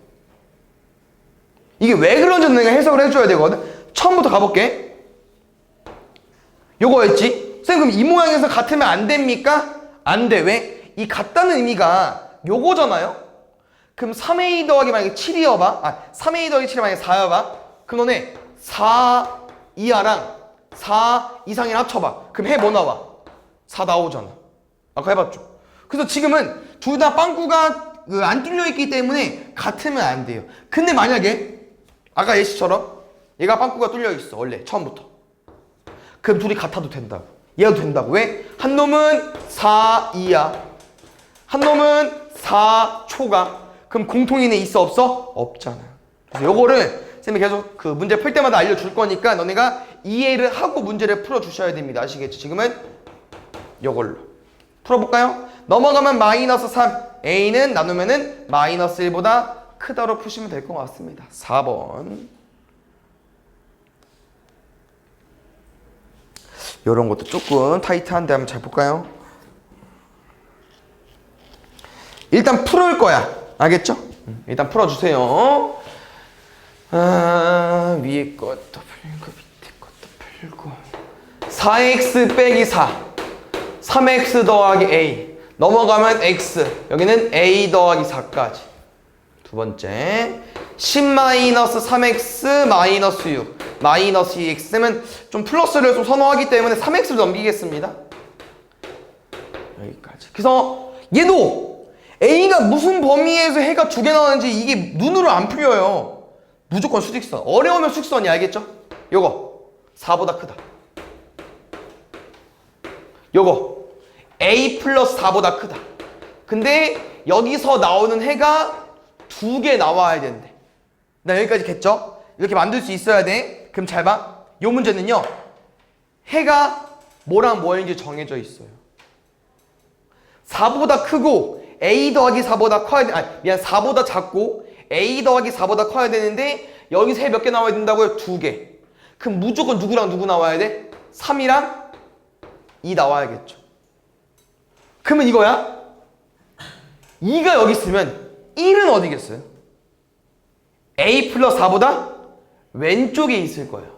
Speaker 1: 이게 왜 그런지 내가 해석을 해줘야 되거든. 처음부터 가볼게. 요거였지? 선생님 그럼 이 모양에서 같으면 안 됩니까? 안 돼. 왜? 이 같다는 의미가 요거잖아요. 그럼 3a 더하기 만약에 7이어봐. 3a 더하기 7이 만약에 4여봐. 그럼 너네 4 이하랑 4 이상이랑 합쳐봐. 그럼 해 뭐 나와? 4 나오잖아. 아까 해봤죠? 그래서 지금은 둘 다 빵꾸가 안 뚫려 있기 때문에 같으면 안 돼요. 근데 만약에 아까 예시처럼 얘가 빵꾸가 뚫려 있어. 원래 처음부터. 그럼 둘이 같아도 된다고. 얘도 된다고. 왜? 한 놈은 4 이하, 한 놈은 4 초가. 그럼 공통인에 있어 없어? 없잖아. 그래서 요거를 쌤이 계속 그 문제 풀 때마다 알려줄 거니까 너네가 이해를 하고 문제를 풀어주셔야 됩니다. 아시겠죠? 지금은 요걸로 풀어볼까요? 넘어가면 마이너스 3. a는 나누면은 마이너스 1보다 크다로 푸시면 될 것 같습니다. 4번. 요런 것도 조금 타이트한데 한번 잘 볼까요? 일단 풀을 거야. 알겠죠? 일단 풀어주세요. 위에 것도 풀고 밑에 것도 풀고 4x 빼기 4 3x 더하기 a 넘어가면 x 여기는 a 더하기 4까지. 두 번째 10-3x 마이너스 6 마이너스 2x면 좀 플러스를 좀 선호하기 때문에 3x를 넘기겠습니다. 여기까지. 그래서 얘도 a가 무슨 범위에서 해가 두 개 나오는지 이게 눈으로 안 풀려요. 무조건 수직선. 어려우면 수직선이 알겠죠? 요거 4보다 크다. 요거 a 플러스 4보다 크다. 근데 여기서 나오는 해가 두 개 나와야 된대. 나 여기까지 겠죠? 이렇게 만들 수 있어야 돼. 그럼 잘 봐. 요 문제는요. 해가 뭐랑 뭐인지 정해져 있어요. 4보다 크고 a 더하기 4보다 커야 돼. 아니 미안 4보다 작고 a 더하기 4보다 커야 되는데 여기서 해 몇 개 나와야 된다고요? 두 개. 그럼 무조건 누구랑 누구 나와야 돼? 3이랑 2 나와야겠죠. 그러면 이거야. 2가 여기 있으면 1은 어디겠어요? a 플러스 4보다 왼쪽에 있을 거예요.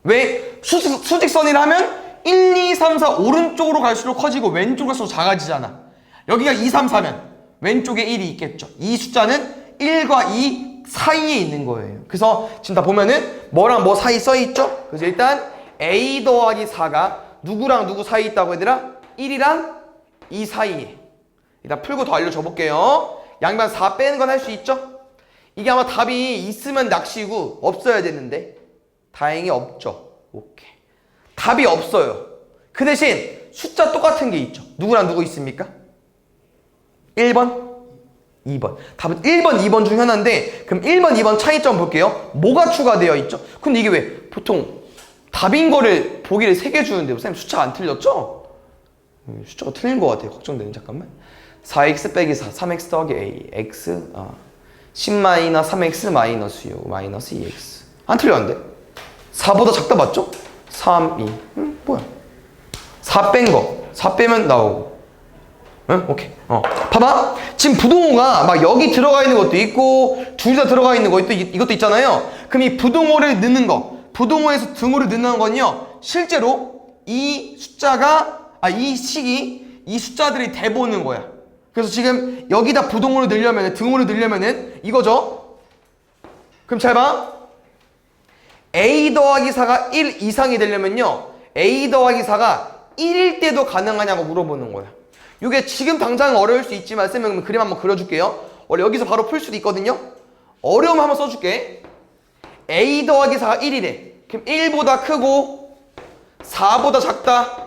Speaker 1: 왜? 수직선이라 하면 1, 2, 3, 4 오른쪽으로 갈수록 커지고 왼쪽으로 갈수록 작아지잖아. 여기가 2, 3, 4면 왼쪽에 1이 있겠죠. 이 숫자는 1과 2 사이에 있는 거예요. 그래서 지금 다 보면은 뭐랑 뭐 사이 써있죠? 그래서 일단 A 더하기 4가 누구랑 누구 사이에 있다고 얘들아? 1이랑 2 사이에. 일단 풀고 더 알려줘 볼게요. 양변 4 빼는 건 할 수 있죠? 이게 아마 답이 있으면 낚시고 없어야 되는데 다행히 없죠. 오케이. 답이 없어요. 그 대신 숫자 똑같은 게 있죠. 누구랑 누구 있습니까? 1번, 2번. 답은 1번, 2번 중 하나인데 그럼 1번, 2번 차이점 볼게요. 뭐가 추가되어 있죠? 근데 이게 왜 보통 답인 거를 보기를 3개 주는데 선생님 숫자가 안 틀렸죠? 숫자가 틀린 것 같아요. 걱정되는. 잠깐만. 4x 빼기 4, 3x 더하기 a, x 10-3x 마이너스 6, 마이너스 2x. 안 틀렸는데? 4보다 작다 맞죠? 3, 2. 뭐야? 4 뺀 거. 4 빼면 나오고. 응? 오케이. 봐봐. 지금 부동호가 막 여기 들어가 있는 것도 있고, 둘 다 들어가 있는 것도 이것도 있잖아요. 그럼 이 부동호를 넣는 거. 부동호에서 등호를 넣는 건요. 실제로 이 숫자가, 이 식이 이 숫자들이 대보는 거야. 그래서 지금 여기다 부동호를 넣으려면, 등호를 넣으려면은 이거죠. 그럼 잘 봐. A 더하기 4가 1 이상이 되려면요. A 더하기 4가 1일 때도 가능하냐고 물어보는 거야. 이게 지금 당장 어려울 수 있지만 쌤은 그림 한번 그려줄게요. 원래 여기서 바로 풀 수도 있거든요. 어려움 한번 써줄게. A 더하기 4가 1이래. 그럼 1보다 크고 4보다 작다.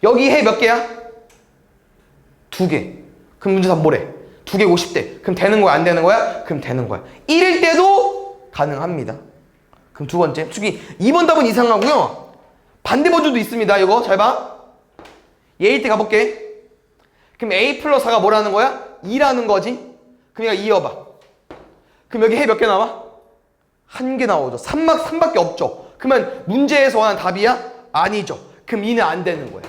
Speaker 1: 여기 해 몇 개야? 2개. 그럼 문제답 뭐래? 2개 50대. 그럼 되는 거야? 안 되는 거야? 그럼 되는 거야. 1일 때도 가능합니다. 그럼 두 번째. 특히 2번 답은 이상하고요. 반대 버전도 있습니다. 이거 잘 봐. 얘일 때 가볼게. 그럼 A 플러스 4가 뭐라는 거야? 2라는 거지. 그럼 이거 이어봐. 그럼 여기 해 몇 개 나와? 1개 나오죠. 3밖에 없죠. 그러면 문제에서 원하는 답이야? 아니죠. 그럼 2는 안 되는 거야.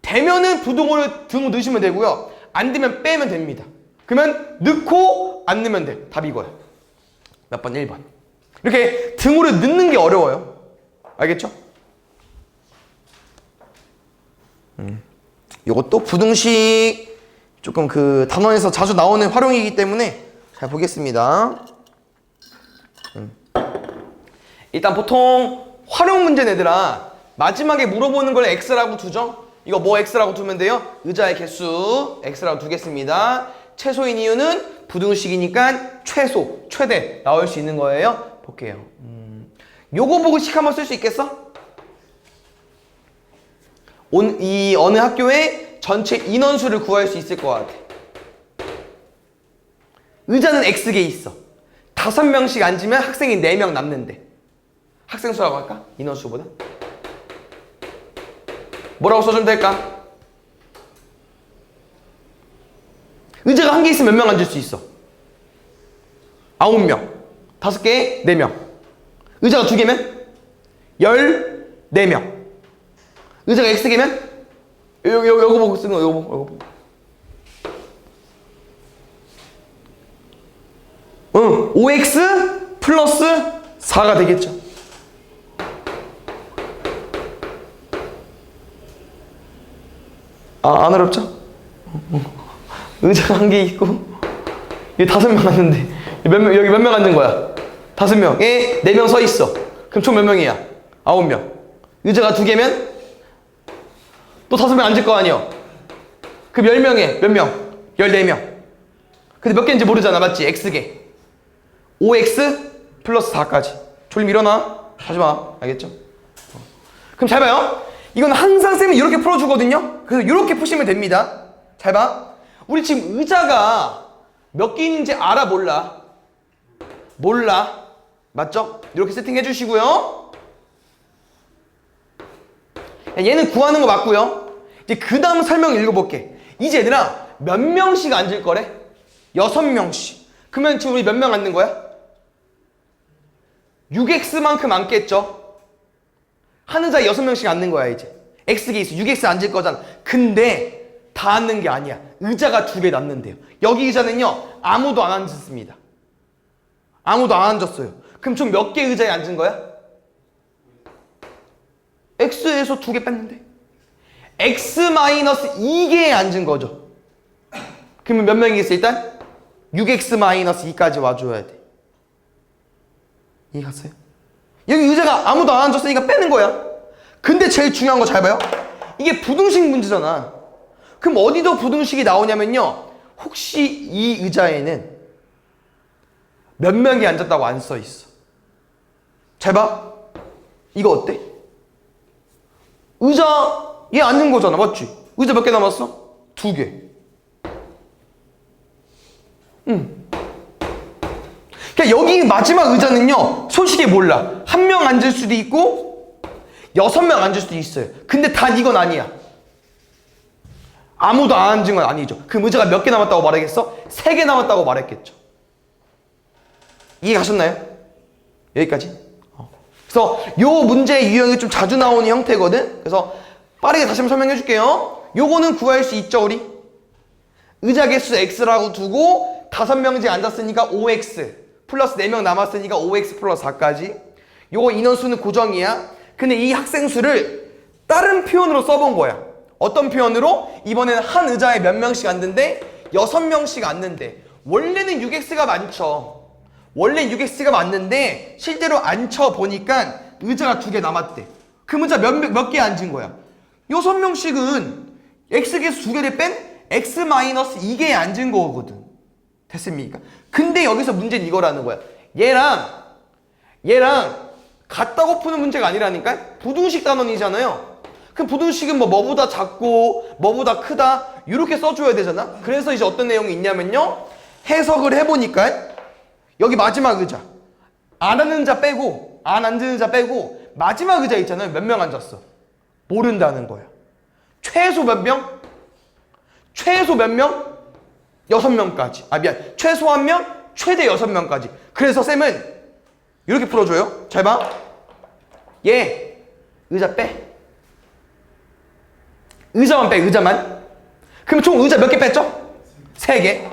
Speaker 1: 되면은 부동호를 등호 넣으시면 되고요. 안 되면 빼면 됩니다. 그러면 넣고 안 넣으면 돼. 답이 이거야. 몇 번? 1번. 이렇게 등호를 넣는 게 어려워요. 알겠죠? 요것도 부등식 조금 그 단원에서 자주 나오는 활용이기 때문에 잘 보겠습니다. 일단 보통 활용 문제 내들아 마지막에 물어보는 걸 x라고 두죠. 이거 뭐 x라고 두면 돼요? 의자의 개수 x라고 두겠습니다. 최소인 이유는 부등식이니까 최소, 최대 나올 수 있는 거예요. 볼게요. 요거 보고 식 한번 쓸 수 있겠어? 이 어느 학교의 전체 인원수를 구할 수 있을 것 같아. 의자는 X개 있어. 5명씩 앉으면 학생이 4명 남는데. 학생 수라고 할까? 인원수보다? 뭐라고 써주면 될까? 의자가 1개 있으면 몇 명 앉을 수 있어? 9명. 5개에 4명. 의자가 2개면? 14명. 의자가 X개면? 요거 보고 쓰는 거, 요거 보고. 응, 5X 플러스 4가 되겠죠. 안 어렵죠? 의자가 1개 있고, 여기 5명 앉는데, 여기 몇 명 앉는 거야? 5명에 4명 서 있어. 그럼 총 몇 명이야? 9명. 의자가 2개면? 또 5명 앉을 거 아니야. 그럼 10명에 몇 명? 14명. 근데 몇 개인지 모르잖아. 맞지? X개. 5X 플러스 4까지. 졸림 일어나. 하지마. 알겠죠? 그럼 잘 봐요. 이건 항상 쌤은 이렇게 풀어주거든요. 그래서 이렇게 푸시면 됩니다. 잘 봐. 우리 지금 의자가 몇 개 있는지 알아? 몰라? 몰라. 맞죠? 이렇게 세팅해 주시고요. 얘는 구하는 거 맞고요. 이제 그 다음 설명 읽어볼게. 이제 얘들아 몇 명씩 앉을 거래? 6명씩. 그러면 지금 우리 몇 명 앉는 거야? 6x만큼 앉겠죠? 한 의자에 6명씩 앉는 거야 이제. x개 있어. 6x 앉을 거잖아. 근데 다 앉는 게 아니야. 의자가 2개 남는데요. 여기 의자는요 아무도 안 앉았습니다. 아무도 안 앉았어요. 그럼 총 몇 개 의자에 앉은 거야? x에서 2개 뺐는데 x-2개에 앉은 거죠. 그러면 몇 명이겠어? 일단 6x-2까지 와줘야 돼. 이해 갔어요? 여기 의자가 아무도 안 앉았으니까 빼는 거야. 근데 제일 중요한 거 잘 봐요. 이게 부등식 문제잖아. 그럼 어디서 부등식이 나오냐면요, 혹시 이 의자에는 몇 명이 앉았다고 안 써 있어. 잘 봐. 이거 어때? 의자에 앉은 거잖아, 맞지? 의자 몇 개 남았어? 2개. 그러니까 여기 마지막 의자는요, 솔직히 몰라. 1명 앉을 수도 있고 6명 앉을 수도 있어요. 근데 단 이건 아니야. 아무도 안 앉은 건 아니죠. 그럼 의자가 몇 개 남았다고 말하겠어? 3개 남았다고 말했겠죠. 이해 가셨나요? 여기까지. 그래서 요 문제의 유형이 좀 자주 나오는 형태거든. 그래서 빠르게 다시 한번 설명해 줄게요. 요거는 구할 수 있죠, 우리? 의자 개수 x라고 두고 5명째 앉았으니까 5x 플러스 4명 남았으니까 5x 플러스 4까지. 요거 인원수는 고정이야. 근데 이 학생 수를 다른 표현으로 써본 거야. 어떤 표현으로? 이번에는 한 의자에 몇 명씩 앉는데 6명씩 앉는데, 원래는 6x가 많죠. 원래 6x가 맞는데 실제로 앉혀보니까 의자가 2개 남았대. 그럼 의자 몇 개 앉은 거야? 6명씩은 x개수 2개를 뺀 x-2개에 앉은 거거든. 됐습니까? 근데 여기서 문제는 이거라는 거야. 얘랑 같다고 푸는 문제가 아니라니까? 부등식 단원이잖아요. 그럼 부등식은 뭐보다 작고 뭐보다 크다 이렇게 써줘야 되잖아. 그래서 이제 어떤 내용이 있냐면요, 해석을 해보니까 여기 마지막 의자 안 앉는 자 빼고 안 앉는 자 빼고 마지막 의자 있잖아요. 몇 명 앉았어? 모른다는 거야. 최소 몇 명? 최소 몇 명? 6명까지. 아 미안, 최소 1명, 최대 6명까지. 그래서 쌤은 이렇게 풀어줘요. 잘 봐. 얘 의자 빼. 의자만 빼, 의자만. 그럼 총 의자 몇 개 뺐죠? 3개.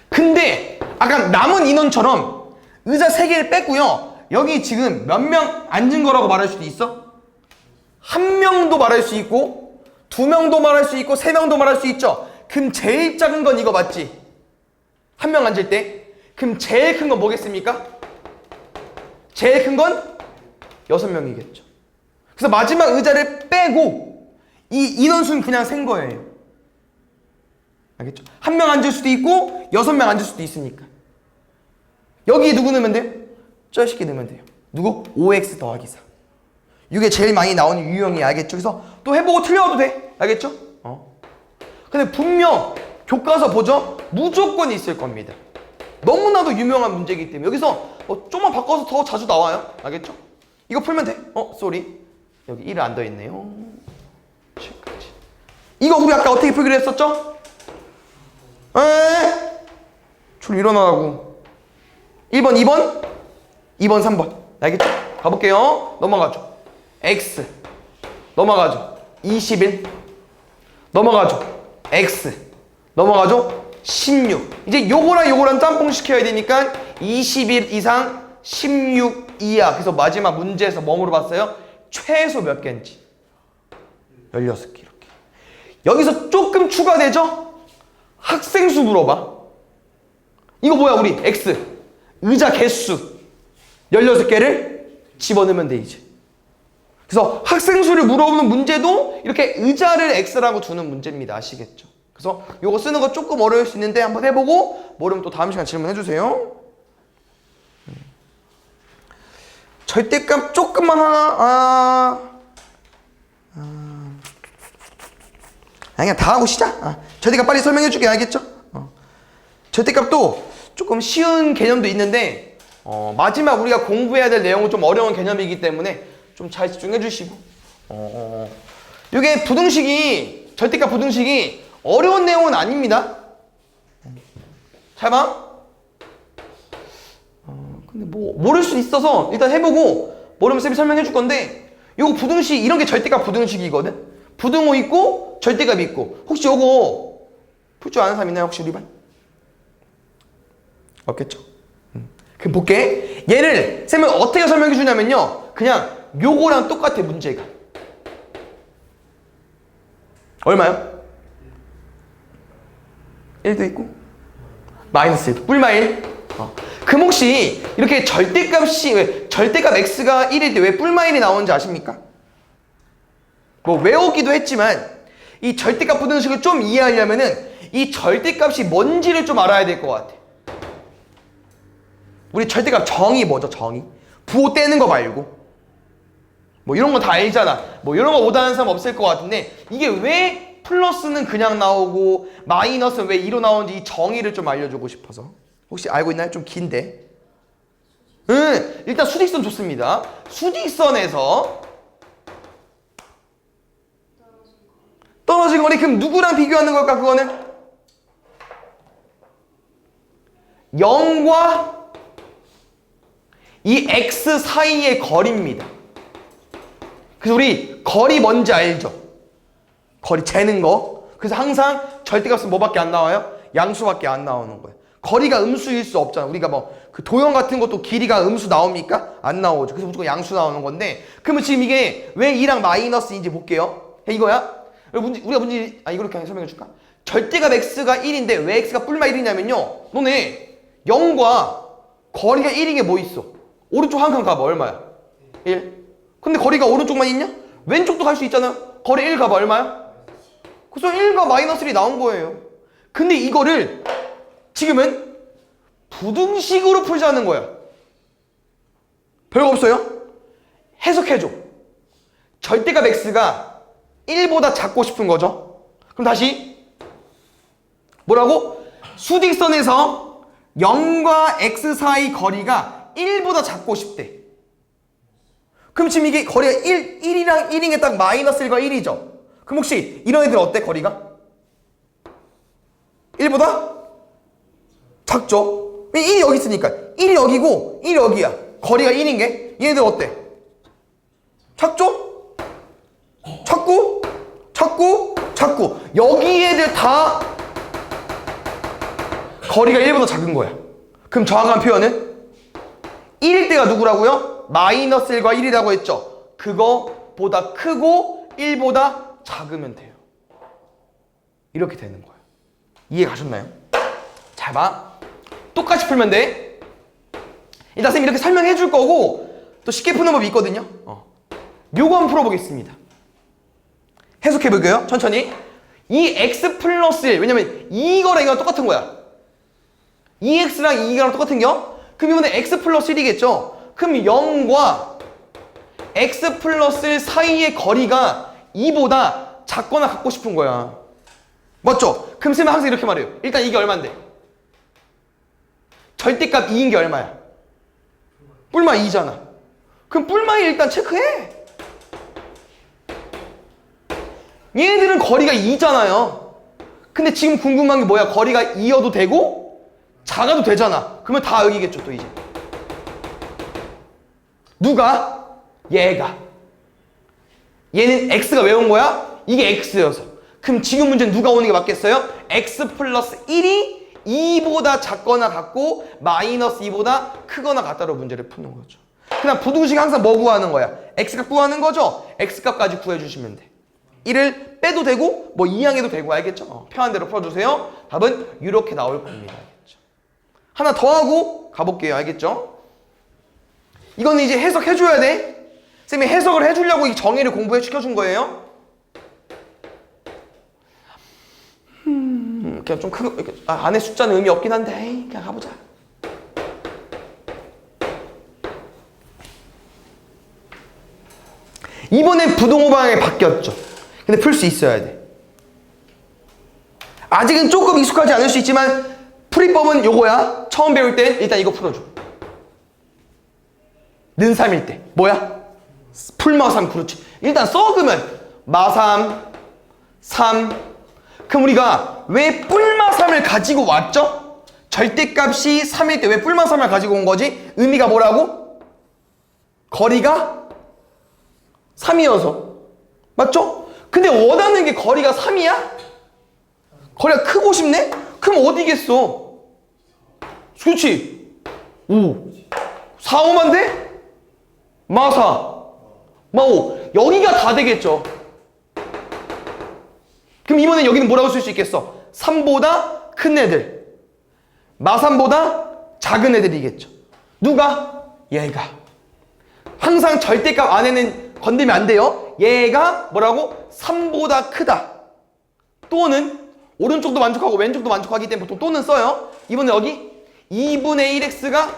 Speaker 1: 근데 아까 남은 인원처럼 의자 3개를 뺐고요. 여기 지금 몇 명 앉은 거라고 말할 수도 있어? 1명도 말할 수 있고 2명도 말할 수 있고 3명도 말할 수 있죠. 그럼 제일 작은 건 이거 맞지? 1명 앉을 때. 그럼 제일 큰 건 뭐겠습니까? 제일 큰 건 6명이겠죠. 그래서 마지막 의자를 빼고 이 인원수는 그냥 센 거예요. 알겠죠? 1명 앉을 수도 있고 6명 앉을 수도 있으니까. 여기에 누구 넣으면 돼요? 저 새끼 넣으면 돼요. 누구? 5x 더하기 4. 이게 제일 많이 나오는 유형이, 알겠죠? 그래서 또 해보고 틀려도 돼. 알겠죠? 근데 분명 교과서 보죠? 무조건 있을 겁니다. 너무나도 유명한 문제이기 때문에 여기서 좀만 바꿔서 더 자주 나와요. 알겠죠? 이거 풀면 돼. 쏘리. 여기 1을 안 더했네요. 7까지. 이거 우리 아까 어떻게 풀기로 했었죠? 줄 일어나라고. 1번, 2번, 3번. 알겠죠? 가볼게요. 넘어가죠. x. 넘어가죠. 21. 넘어가죠. x. 넘어가죠. 16. 이제 요거랑 짬뽕 시켜야 되니까 21 이상 16 이하. 그래서 마지막 문제에서 뭐 물어봤어요? 최소 몇 개인지. 16개 이렇게. 여기서 조금 추가되죠? 학생 수 물어봐. 이거 뭐야 우리? x. 의자 개수 16개를 집어넣으면 돼 이제. 그래서 학생 수를 물어보는 문제도 이렇게 의자를 x라고 두는 문제입니다. 아시겠죠? 그래서 이거 쓰는 거 조금 어려울 수 있는데 한번 해보고 모르면 또 다음 시간 질문해 주세요. 절대값 조금만 하나. 그냥 다 하고 시작. 절대값 빨리 설명해 줄게. 알겠죠? 절대값도 조금 쉬운 개념도 있는데 마지막 우리가 공부해야 될 내용은 좀 어려운 개념이기 때문에 좀 잘 집중해 주시고. 이게 부등식이, 절대값 부등식이 어려운 내용은 아닙니다. 잘 봐. 근데 뭐 모를 수 있어서 일단 해보고 모르면 쌤이 설명해 줄 건데, 이거 부등식, 이런 게 절대값 부등식이거든. 부등호 있고 절대값이 있고. 혹시 요거 풀 줄 아는 사람 있나요? 혹시 우리 반? 없겠죠? 그럼 볼게. 얘를 쌤은 어떻게 설명해 주냐면요, 그냥 요거랑 똑같아 문제가. 얼마요? 1도 있고 마이너스 1도 뿔마 1. 그럼 혹시 이렇게 절대값이 왜 절대값 x가 1일 때 왜 뿔마 1이 나오는지 아십니까? 뭐 외우기도 했지만 이 절대값 부등식을 좀 이해하려면은 이 절대값이 뭔지를 좀 알아야 될 것 같아. 우리 절대값 정의 뭐죠? 정의. 부호 떼는 거 말고. 뭐 이런 거 다 알잖아. 뭐 이런 거 못하는 사람 없을 것 같은데 이게 왜 플러스는 그냥 나오고 마이너스는 왜 2로 나오는지 이 정의를 좀 알려주고 싶어서. 혹시 알고 있나요? 좀 긴데. 일단 수직선 좋습니다. 수직선에서 떨어진 거리 그럼 누구랑 비교하는 걸까 그거는? 0과 이 x 사이의 거리입니다. 그래서 우리 거리 뭔지 알죠? 거리 재는 거. 그래서 항상 절대값은 뭐밖에 안 나와요? 양수밖에 안 나오는 거예요. 거리가 음수일 수 없잖아. 우리가 뭐 그 도형 같은 것도 길이가 음수 나옵니까? 안 나오죠. 그래서 무조건 양수 나오는 건데 그러면 지금 이게 왜 2랑 마이너스인지 볼게요. 이거야? 우리가 문제 이렇게 그냥 설명해 줄까? 절대값 x가 1인데 왜 x가 뿔마 1이냐면요. 너네 0과 거리가 1인 게 뭐 있어? 오른쪽 한 칸 가봐. 얼마야? 1. 근데 거리가 오른쪽만 있냐? 왼쪽도 갈 수 있잖아요. 거리 1 가봐. 얼마야? 그래서 1과 마이너스 1이 나온 거예요. 근데 이거를 지금은 부등식으로 풀자는 거야. 별거 없어요? 해석해줘. 절대값 x가 1보다 작고 싶은 거죠. 그럼 다시 뭐라고? 수직선에서 0과 x 사이 거리가 1보다 작고 싶대. 그럼 지금 이게 거리가 1이랑 1인 게 딱 마이너스 1과 1이죠. 그럼 혹시 이런 애들 어때? 거리가? 1보다? 작죠? 1이 여기 있으니까 1이 여기고 1이 여기야. 거리가 1인 게 얘네들 어때? 작죠? 작고 작고 작고 여기 애들 다 거리가 1보다 작은 거야. 그럼 정확한 표현은 1일 때가 누구라고요? 마이너스 1과 1이라고 했죠. 그거보다 크고 1보다 작으면 돼요. 이렇게 되는 거예요. 이해 가셨나요? 잘 봐. 똑같이 풀면 돼. 일단 쌤이 이렇게 설명해 줄 거고 또 쉽게 푸는 법이 있거든요. 요거 한번 풀어보겠습니다. 해석해 볼게요. 천천히. 이 x 플러스 1 왜냐면 이거랑 이거랑 똑같은 거야. 2x랑 이거랑 똑같은 겨? 그럼 이번에 x 플러스 1이겠죠? 그럼 0과 x 플러스 1 사이의 거리가 2보다 작거나 같고 싶은 거야. 맞죠? 그럼 쌤은 항상 이렇게 말해요. 일단 이게 얼만데? 절대값 2인 게 얼마야? 뿔마 2잖아. 그럼 뿔마 2 일단 체크해. 얘네들은 거리가 2잖아요. 근데 지금 궁금한 게 뭐야? 거리가 2여도 되고 작아도 되잖아. 그러면 다 여기겠죠 또 이제. 누가? 얘가. 얘는 x가 왜 온 거야? 이게 x여서. 그럼 지금 문제는 누가 오는 게 맞겠어요? x 플러스 1이 2보다 작거나 같고 마이너스 2보다 크거나 같다로 문제를 푸는 거죠. 그냥 부등식 항상 뭐 구하는 거야? x값 구하는 거죠? x값까지 구해주시면 돼. 1을 빼도 되고 뭐 이항해도 되고 알겠죠? 편한 대로 풀어주세요. 답은 이렇게 나올 겁니다. 알겠죠? 하나 더 하고 가볼게요. 알겠죠? 이거는 이제 해석해줘야 돼. 쌤이 해석을 해주려고 이 정의를 공부해 시켜준 거예요. 그냥 좀 크게 안에 숫자는 의미 없긴 한데 그냥 가보자. 이번엔 부동호 방향이 바뀌었죠. 근데 풀 수 있어야 돼. 아직은 조금 익숙하지 않을 수 있지만 풀이법은 요거야. 처음 배울 때 일단 이거 풀어줘. 는 3일 때 뭐야? 풀마3 그렇지. 일단 썩으면 마3 3 그럼 우리가 왜 뿔마3을 가지고 왔죠? 절대값이 3일 때 왜 뿔마3을 가지고 온 거지? 의미가 뭐라고? 거리가 3이어서 맞죠? 근데 원하는 게 거리가 3이야? 거리가 크고 싶네? 그럼 어디겠어? 그렇지 5 4, 5만 돼? 마4 뭐 여기가 다 되겠죠. 그럼 이번엔 여기는 뭐라고 쓸 수 있겠어? 3보다 큰 애들. 마3보다 작은 애들이겠죠. 누가? 얘가. 항상 절대값 안에는 건들면 안 돼요. 얘가 뭐라고? 3보다 크다. 또는 오른쪽도 만족하고 왼쪽도 만족하기 때문에 보통 또는 써요. 이번에 여기 2분의 1x가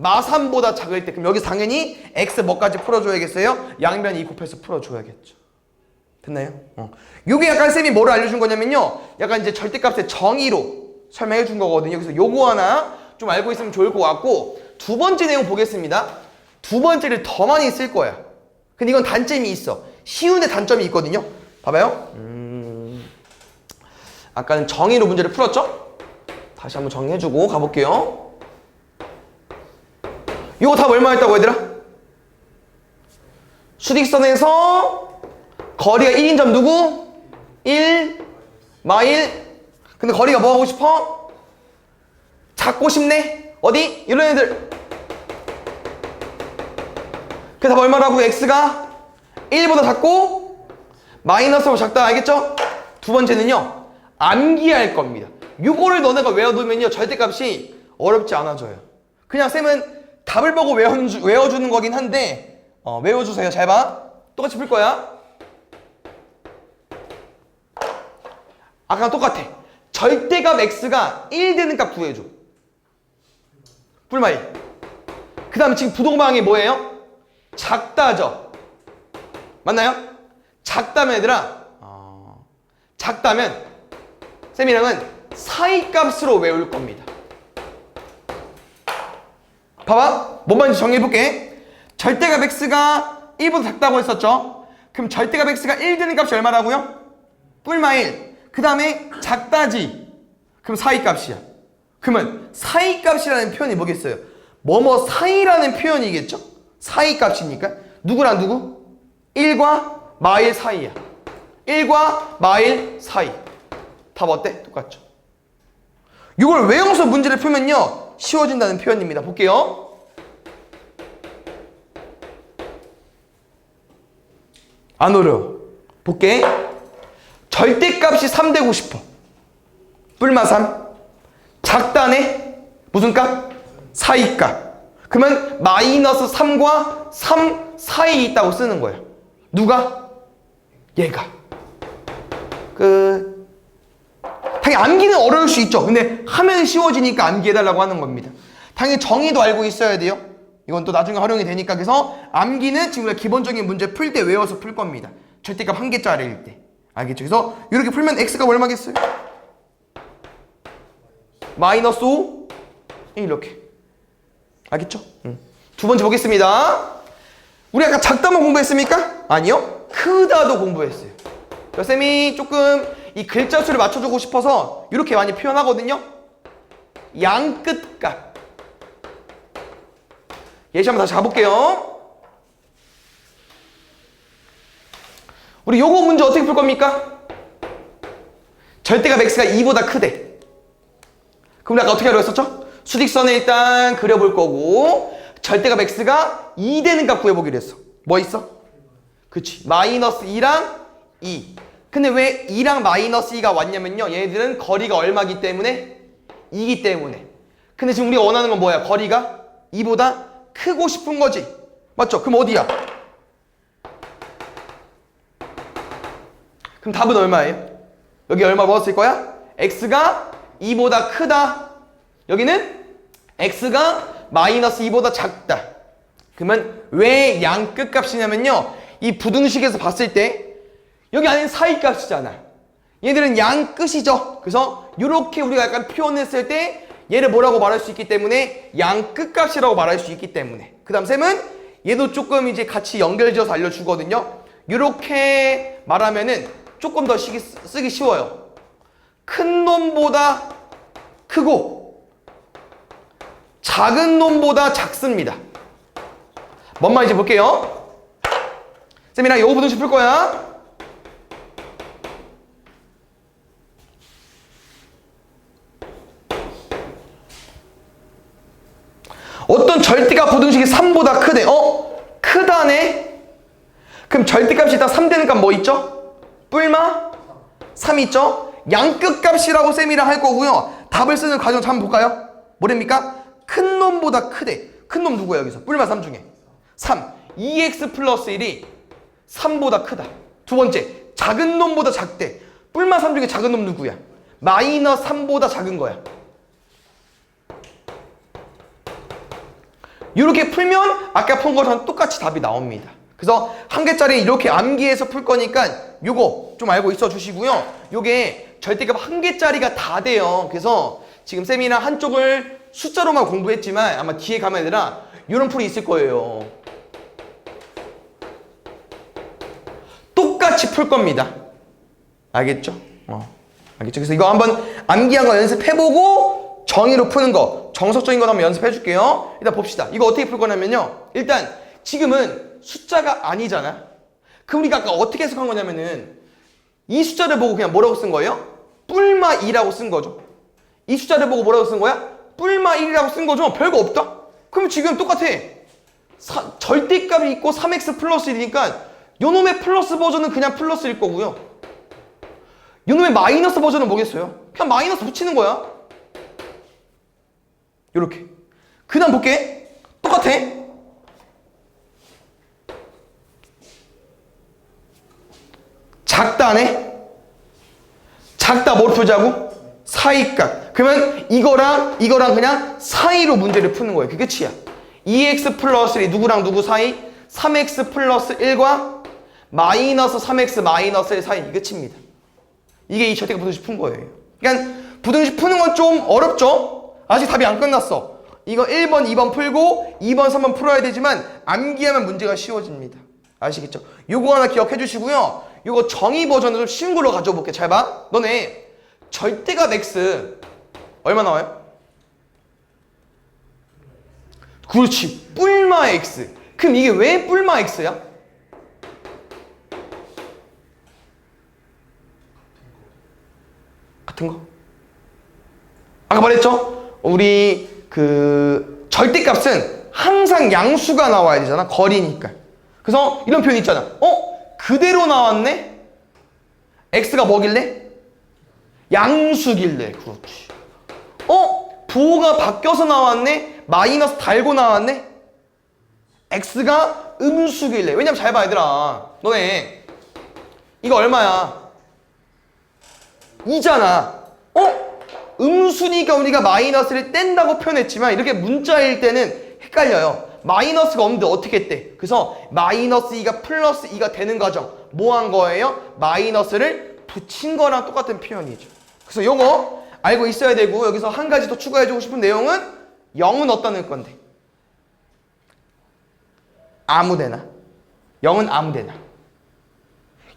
Speaker 1: 마3보다 작을 때 그럼 여기서 당연히 x 뭐까지 풀어줘야겠어요? 양변 2 곱해서 풀어줘야겠죠. 됐나요? 요게 약간 쌤이 뭐를 알려준 거냐면요. 약간 이제 절대값의 정의로 설명해 준 거거든요. 그래서 요거 하나 좀 알고 있으면 좋을 것 같고 두 번째 내용 보겠습니다. 두 번째를 더 많이 쓸 거야. 근데 이건 단점이 있어. 쉬운데 단점이 있거든요. 봐봐요. 아까는 정의로 문제를 풀었죠? 다시 한번 정리해주고 가볼게요. 이거 답 얼마 했다고 얘들아? 수직선에서 거리가 1인 점 누구? 1, 마일. 근데 거리가 뭐 하고 싶어? 작고 싶네? 어디? 이런 애들. 그 답 얼마라고? x가 1보다 작고 마이너스보다 작다. 알겠죠? 두 번째는요. 암기할 겁니다. 요거를 너네가 외워두면요. 절대값이 어렵지 않아져요. 그냥 쌤은 답을 보고 외워주는 거긴 한데 외워주세요. 잘 봐. 똑같이 풀 거야. 아까랑 똑같아. 절대값 x가 1 되는 값 구해줘. 뿔마이. 그 다음에 지금 부동방이 뭐예요? 작다죠. 맞나요? 작다면 얘들아 작다면 쌤이랑은 사이값으로 외울 겁니다. 봐봐. 뭔 말인지 정리해볼게. 절대값 x가 1보다 작다고 했었죠. 그럼 절대값 x가 1 되는 값이 얼마라고요? 뿔마 1. 그 다음에 작다지. 그럼 사이값이야. 그러면 사이값이라는 표현이 뭐겠어요? 뭐뭐 사이라는 표현이겠죠? 사이값이니까 누구랑 누구? 1과 마일 사이야. 1과 마일 사이. 답 어때? 똑같죠? 이걸 외워서 문제를 풀면요 쉬워진다는 표현입니다. 볼게요. 안 어려워. 볼게. 절대값이 3 되고 싶어. 뿔마 3. 작다네. 무슨 값? 사이값. 그러면 마이너스 3과 3 사이에 있다고 쓰는 거예요. 누가? 얘가. 당연히 암기는 어려울 수 있죠. 근데 하면 쉬워지니까 암기해달라고 하는 겁니다. 당연히 정의도 알고 있어야 돼요. 이건 또 나중에 활용이 되니까. 그래서 암기는 지금 우리가 기본적인 문제 풀 때 외워서 풀 겁니다. 절대값 1개짜리일 때. 알겠죠? 그래서 이렇게 풀면 x가 얼마겠어요? 마이너스 5 이렇게. 알겠죠? 두 번째 보겠습니다. 우리 아까 작다만 공부했습니까? 아니요. 크다도 공부했어요. 쌤이 조금 이 글자 수를 맞춰주고 싶어서 이렇게 많이 표현하거든요. 양 끝값. 예시 한번 다시 가볼게요. 우리 요거 문제 어떻게 풀 겁니까? 절대값 x가 2보다 크대. 그럼 아까 어떻게 하려고 했었죠? 수직선에 일단 그려볼 거고 절대값 x가 2 되는 값 구해보기로 했어. 뭐 있어? 그치. 마이너스 2랑 2. 근데 왜 2랑 마이너스 2가 왔냐면요. 얘네들은 거리가 얼마기 때문에? 2기 때문에. 근데 지금 우리가 원하는 건 뭐야? 거리가 2보다 크고 싶은 거지. 맞죠? 그럼 어디야? 그럼 답은 얼마예요? 여기 얼마 먹었을 거야? x가 2보다 크다. 여기는 x가 마이너스 2보다 작다. 그러면 왜 양 끝값이냐면요. 이 부등식에서 봤을 때 여기 안에는 사이값이잖아. 얘들은 양 끝이죠. 그래서 이렇게 우리가 약간 표현했을 때 얘를 뭐라고 말할 수 있기 때문에 양 끝값이라고 말할 수 있기 때문에. 그 다음 쌤은 얘도 조금 이제 같이 연결지어서 알려주거든요. 이렇게 말하면은 조금 더 쓰기 쉬워요. 큰 놈보다 크고 작은 놈보다 작습니다. 뭔 말인지 볼게요. 쌤이랑 요거 부등식 풀 거야. 어떤 절대값 부등식이 3보다 크대. 크다네. 그럼 절대값이 다 3 되는 값 뭐 있죠? 뿔마 3 있죠? 양끝값이라고 쌤이랑 할 거고요. 답을 쓰는 과정 한번 볼까요? 뭐랍니까? 큰 놈보다 크대. 큰 놈 누구야 여기서? 뿔마 3 중에 3. 2x 플러스 1이 3보다 크다. 두 번째, 작은 놈보다 작대. 뿔마 3 중에 작은 놈 누구야? 마이너스 3보다 작은 거야. 이렇게 풀면 아까 푼 거랑 똑같이 답이 나옵니다. 그래서 한 개짜리 이렇게 암기해서 풀 거니까 요거 좀 알고 있어 주시고요. 요게 절대값 한 개짜리가 다 돼요. 그래서 지금 쌤이랑 한쪽을 숫자로만 공부했지만 아마 뒤에 가면 얘들아 요런 풀이 있을 거예요. 똑같이 풀 겁니다. 알겠죠? 알겠죠? 그래서 이거 한번 암기한 거 연습해보고 정의로 푸는 거, 정석적인 거 한번 연습해 줄게요. 일단 봅시다. 이거 어떻게 풀 거냐면요. 일단 지금은 숫자가 아니잖아. 그럼 우리가 아까 어떻게 해석한 거냐면은 이 숫자를 보고 그냥 뭐라고 쓴 거예요? 뿔마 2라고 쓴 거죠. 이 숫자를 보고 뭐라고 쓴 거야? 뿔마 1이라고 쓴 거죠. 별거 없다? 그럼 지금 똑같아. 절대값이 있고 3x 플러스 1이니까 요놈의 플러스 버전은 그냥 플러스일 거고요. 요놈의 마이너스 버전은 뭐겠어요? 그냥 마이너스 붙이는 거야. 요렇게. 그 다음 볼게. 똑같아. 작다네. 작다 뭘 풀자고? 사이값. 그러면 이거랑 그냥 사이로 문제를 푸는 거예요. 그게 끝이야. 2x 플러스 1이 누구랑 누구 사이? 3x 플러스 1과 마이너스 3x 마이너스 1 사이. 이게 끝입니다. 이게 이 절대값 부등식 푼 거예요. 그러니까 부등식 푸는 건 좀 어렵죠? 아직 답이 안 끝났어. 이거 1번, 2번 풀고 2번, 3번 풀어야 되지만 암기하면 문제가 쉬워집니다. 아시겠죠? 요거 하나 기억해 주시고요. 요거 정의 버전으로 쉬운 걸로 가져와 볼게. 잘 봐. 너네 절대값 x 얼마 나와요? 그렇지. 뿔마 x. 그럼 이게 왜 뿔마 x야? 같은 거? 아까 말했죠? 우리 그 절대값은 항상 양수가 나와야 되잖아. 거리니까. 그래서 이런 표현 있잖아. 그대로 나왔네? x가 뭐길래? 양수길래. 그렇지. 부호가 바뀌어서 나왔네? 마이너스 달고 나왔네? x가 음수길래. 왜냐면 잘 봐 얘들아. 너네 이거 얼마야? 2잖아. 음수니까 우리가 마이너스를 뗀다고 표현했지만 이렇게 문자일 때는 헷갈려요. 마이너스가 없는데 어떻게 했대? 그래서 마이너스 2가 플러스 2가 되는 과정. 뭐 한 거예요? 마이너스를 붙인 거랑 똑같은 표현이죠. 그래서 요거 알고 있어야 되고 여기서 한 가지 더 추가해주고 싶은 내용은 0은 어디다 넣을 건데? 아무데나. 0은 아무데나.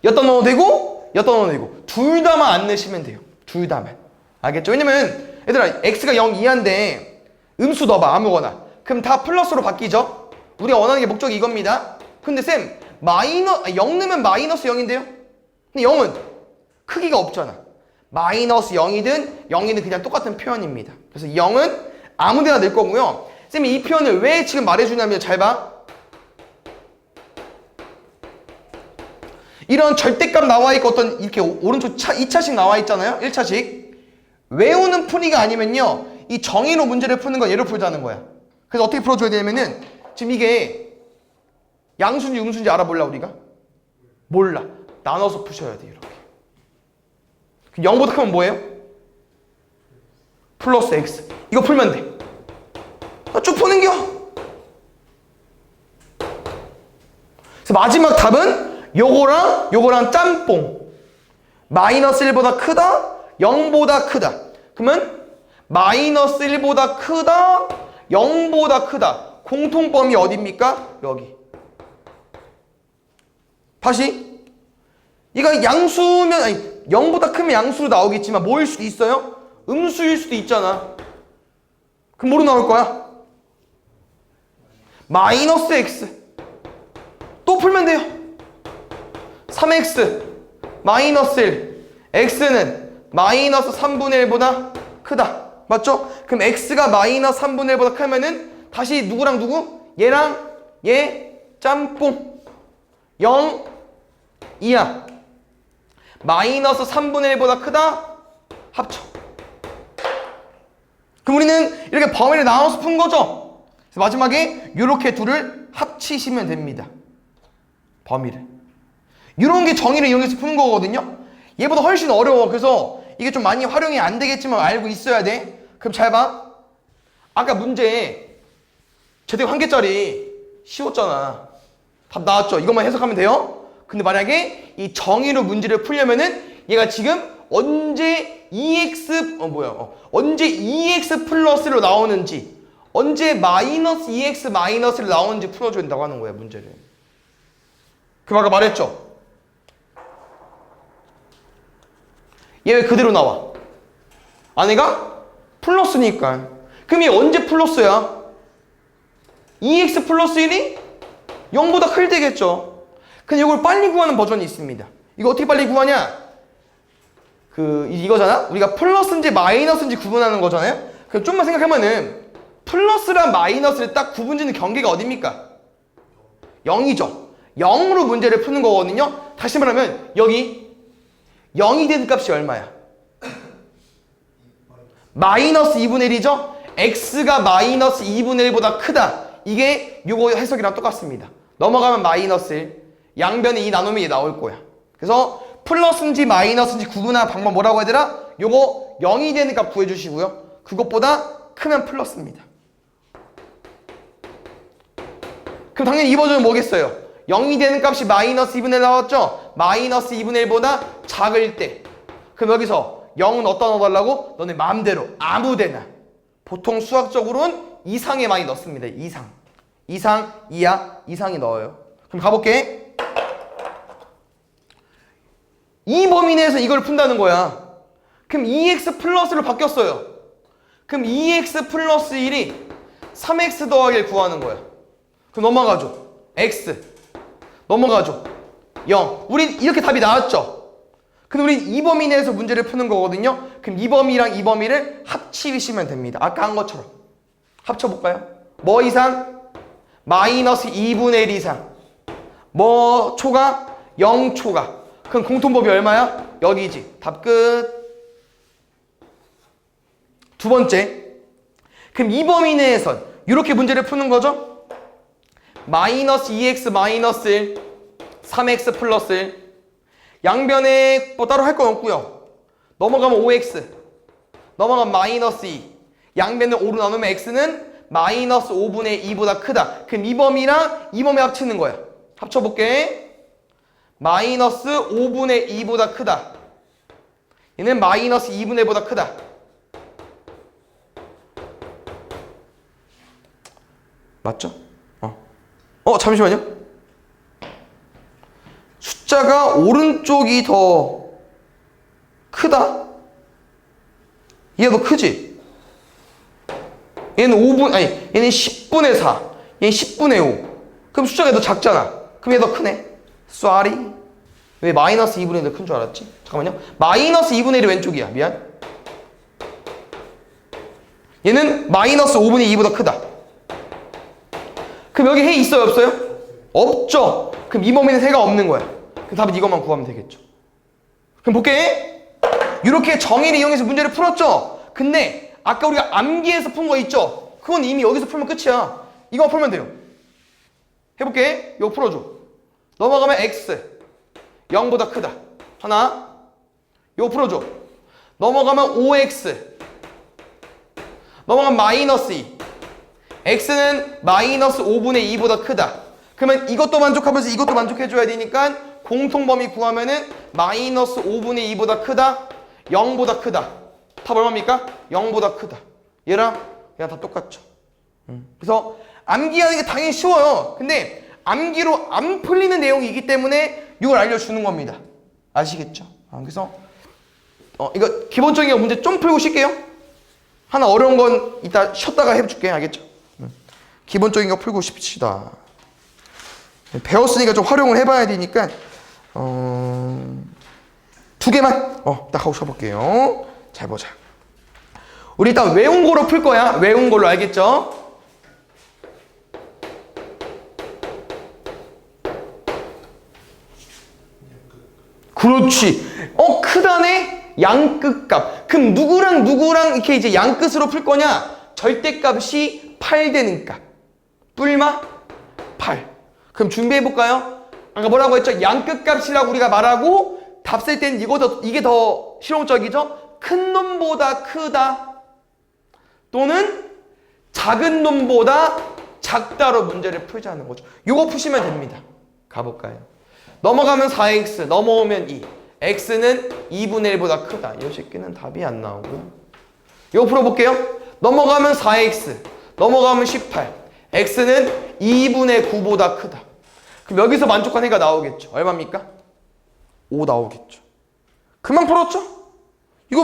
Speaker 1: 여기다 넣어도 되고 여기다 넣어도 되고 둘 다만 안 넣으시면 돼요. 둘 다만. 알겠죠? 왜냐면 얘들아 x가 0 이하인데 음수 넣어봐. 아무거나. 그럼 다 플러스로 바뀌죠? 우리가 원하는 게 목적이 이겁니다. 근데 쌤 0 넣으면 마이너스 0인데요? 근데 0은 크기가 없잖아. 마이너스 0이든 0이든 그냥 똑같은 표현입니다. 그래서 0은 아무데나 넣을 거고요. 쌤이 이 표현을 왜 지금 말해주냐면 잘 봐. 이런 절대값 나와 있고 어떤 이렇게 오른쪽 2차식 나와 있잖아요. 1차식. 외우는 풀이가 아니면요. 이 정의로 문제를 푸는 건 얘로 풀자는 거야. 그래서 어떻게 풀어줘야 되냐면은 지금 이게 양수인지 음수인지 알아볼라 우리가? 몰라. 나눠서 푸셔야 돼 이렇게. 0보다 크면 뭐예요? 플러스 x. 이거 풀면 돼. 쭉 푸는겨. 그래서 마지막 답은 요거랑 짬뽕. 마이너스 1보다 크다? 0보다 크다. 그러면 마이너스 1보다 크다? 0보다 크다. 공통범위 어디입니까? 여기. 다시. 이거 양수면 아니 0보다 크면 양수로 나오겠지만 뭐일 수도 있어요? 음수일 수도 있잖아. 그럼 뭐로 나올 거야? 마이너스 x. 또 풀면 돼요. 3x 마이너스 1. x는 마이너스 3분의 1보다 크다. 맞죠? 그럼 x가 마이너스 3분의 1보다 크면은 다시 누구랑 누구? 얘랑 얘 짬뽕. 0 이하. 마이너스 3분의 1보다 크다? 합쳐. 그럼 우리는 이렇게 범위를 나눠서 푼 거죠? 그래서 마지막에 이렇게 둘을 합치시면 됩니다. 범위를. 이런 게 정의를 이용해서 푸는 거거든요. 얘보다 훨씬 어려워. 그래서 이게 좀 많이 활용이 안 되겠지만 알고 있어야 돼. 그럼 잘 봐. 아까 문제 제대로 한 개짜리 쉬웠잖아. 답 나왔죠? 이것만 해석하면 돼요. 근데 만약에 이 정의로 문제를 풀려면은 얘가 지금 언제 언제 2x 플러스로 나오는지, 언제 마이너스 2x 마이너스로 나오는지 풀어줘야 된다고 하는 거야, 문제를. 그 아까 말했죠? 얘 왜 그대로 나와? 아내가 플러스니까. 그럼 얘 언제 플러스야? 2x 플러스 1이 0보다 클 때겠죠. 근데 이걸 빨리 구하는 버전이 있습니다. 이거 어떻게 빨리 구하냐? 이거잖아? 우리가 플러스인지 마이너스인지 구분하는 거잖아요? 그럼 좀만 생각하면은 플러스랑 마이너스를 딱 구분짓는 경계가 어딥니까? 0이죠. 0으로 문제를 푸는 거거든요. 다시 말하면 여기 0이 되는 값이 얼마야? 마이너스 2분의 1이죠? x가 마이너스 2분의 1보다 크다. 이게 요거 해석이랑 똑같습니다. 넘어가면 마이너스 1. 양변에 2 나누면 얘 나올 거야. 그래서 플러스인지 마이너스인지 구분하는 방법 뭐라고 얘들아? 요거 0이 되는 값 구해주시고요. 그것보다 크면 플러스입니다. 그럼 당연히 이 버전은 뭐겠어요? 0이 되는 값이 마이너스 2분의 1 나왔죠? 마이너스 2분의 1보다 작을 때. 그럼 여기서 0은 어디다 넣어달라고? 너네 마음대로 아무데나. 보통 수학적으로는 이상에 많이 넣습니다. 이상, 이하, 이상이 넣어요. 그럼 가볼게. 이 범위 내에서 이걸 푼다는 거야. 그럼 2x 플러스로 바뀌었어요. 그럼 2x 플러스 1이 3x 더하기 1 구하는 거야. 그럼 넘어가죠. x 넘어가죠. 0. 우린 이렇게 답이 나왔죠. 근데 우린 이 범위 내에서 문제를 푸는 거거든요. 그럼 이 범위랑 이 범위를 합치시면 됩니다. 아까 한 것처럼 합쳐볼까요? 뭐 이상? 마이너스 2분의 1 이상. 뭐 초가? 0초가. 그럼 공통법이 얼마야? 여기지. 답 끝. 두 번째. 그럼 이 범위 내에선 이렇게 문제를 푸는 거죠? 마이너스 2x 마이너스 1, 3x 플러스 1. 양변에 뭐 따로 할 건 없고요. 넘어가면 5x. 넘어가면 마이너스 2. 양변을 5로 나누면 x는 마이너스 5분의 2보다 크다. 그럼 이 범위랑 이 범위 합치는 거야. 합쳐볼게. 마이너스 5분의 2보다 크다. 얘는 마이너스 2분의 1보다 크다. 맞죠? 잠시만요. 숫자가 오른쪽이 더 크다? 얘가 더 크지? 얘는 5분, 아니, 얘는 10분의 4. 얘는 10분의 5. 그럼 숫자가 더 작잖아. 그럼 얘 더 크네. 쏘리. 왜 마이너스 2분의 1이 더 큰 줄 알았지? 잠깐만요. 마이너스 2분의 1이 왼쪽이야. 미안. 얘는 마이너스 5분의 2보다 크다. 그럼 여기 해 있어요? 없어요? 없죠. 그럼 이 범위는 해가 없는 거야. 그럼 답은 이것만 구하면 되겠죠. 그럼 볼게. 이렇게 정의를 이용해서 문제를 풀었죠. 근데 아까 우리가 암기해서 푼 거 있죠. 그건 이미 여기서 풀면 끝이야. 이거 풀면 돼요. 해볼게. 이거 풀어줘. 넘어가면 x 0보다 크다. 하나. 이거 풀어줘. 넘어가면 5x. 넘어가면 마이너스 2. x는 마이너스 5분의 2보다 크다. 그러면 이것도 만족하면서 이것도 만족해줘야 되니까 공통범위 구하면은 마이너스 5분의 2보다 크다. 0보다 크다. 답 얼마입니까? 0보다 크다. 얘랑 다 똑같죠. 그래서 암기하는 게 당연히 쉬워요. 근데 암기로 안 풀리는 내용이기 때문에 이걸 알려주는 겁니다. 아시겠죠? 그래서 이거 기본적인 문제 좀 풀고 쉴게요. 하나 어려운 건 이따 쉬었다가 해줄게. 알겠죠? 기본적인 거 풀고 싶시다. 배웠으니까 좀 활용을 해봐야 되니까 두 개만 딱 하고 쳐볼게요. 잘 보자. 우리 일단 외운 거로 풀 거야. 외운 걸로. 알겠죠? 그렇지. 크다네 양끝값. 그럼 누구랑 이렇게 이제 양끝으로 풀 거냐? 절대값이 8 되는 값. 뿔마 8. 그럼 준비해 볼까요? 아까 뭐라고 했죠? 양끝값이라고 우리가 말하고 답 쓸 때는 이게 더 실용적이죠? 큰 놈보다 크다 또는 작은 놈보다 작다로 문제를 풀자는 거죠. 요거 푸시면 됩니다. 가볼까요? 넘어가면 4x, 넘어오면 2. x는 2분의 1보다 크다. 이 새끼는 답이 안 나오고요. 요거 풀어볼게요. 넘어가면 4x, 넘어가면 18. x는 2분의 9보다 크다. 그럼 여기서 만족한 해가 나오겠죠. 얼마입니까? 5 나오겠죠. 그만 풀었죠? 이거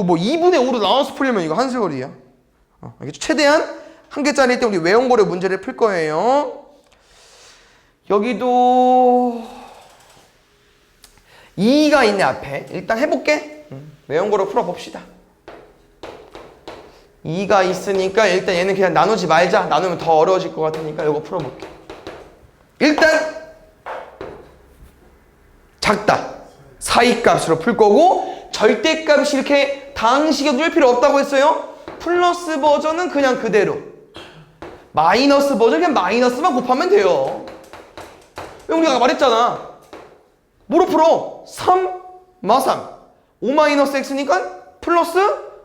Speaker 1: 뭐 2분의 5로 나눠서 풀려면 이거 한세월이야. 알겠죠? 최대한 한 개짜리일 때 우리 외운 거를 문제를 풀 거예요. 여기도 2가 있네 앞에. 일단 해볼게. 외운 거로 풀어봅시다. 2가 있으니까 일단 얘는 그냥 나누지 말자. 나누면 더 어려워질 것 같으니까 이거 풀어볼게. 일단 작다. 사이값으로 풀 거고 절대값이 이렇게 다항식에 넣을 필요 없다고 했어요. 플러스 버전은 그냥 그대로. 마이너스 버전 그냥 마이너스만 곱하면 돼요. 우리가 말했잖아. 뭐로 풀어? 3 마3 5 마이너스 x니까 플러스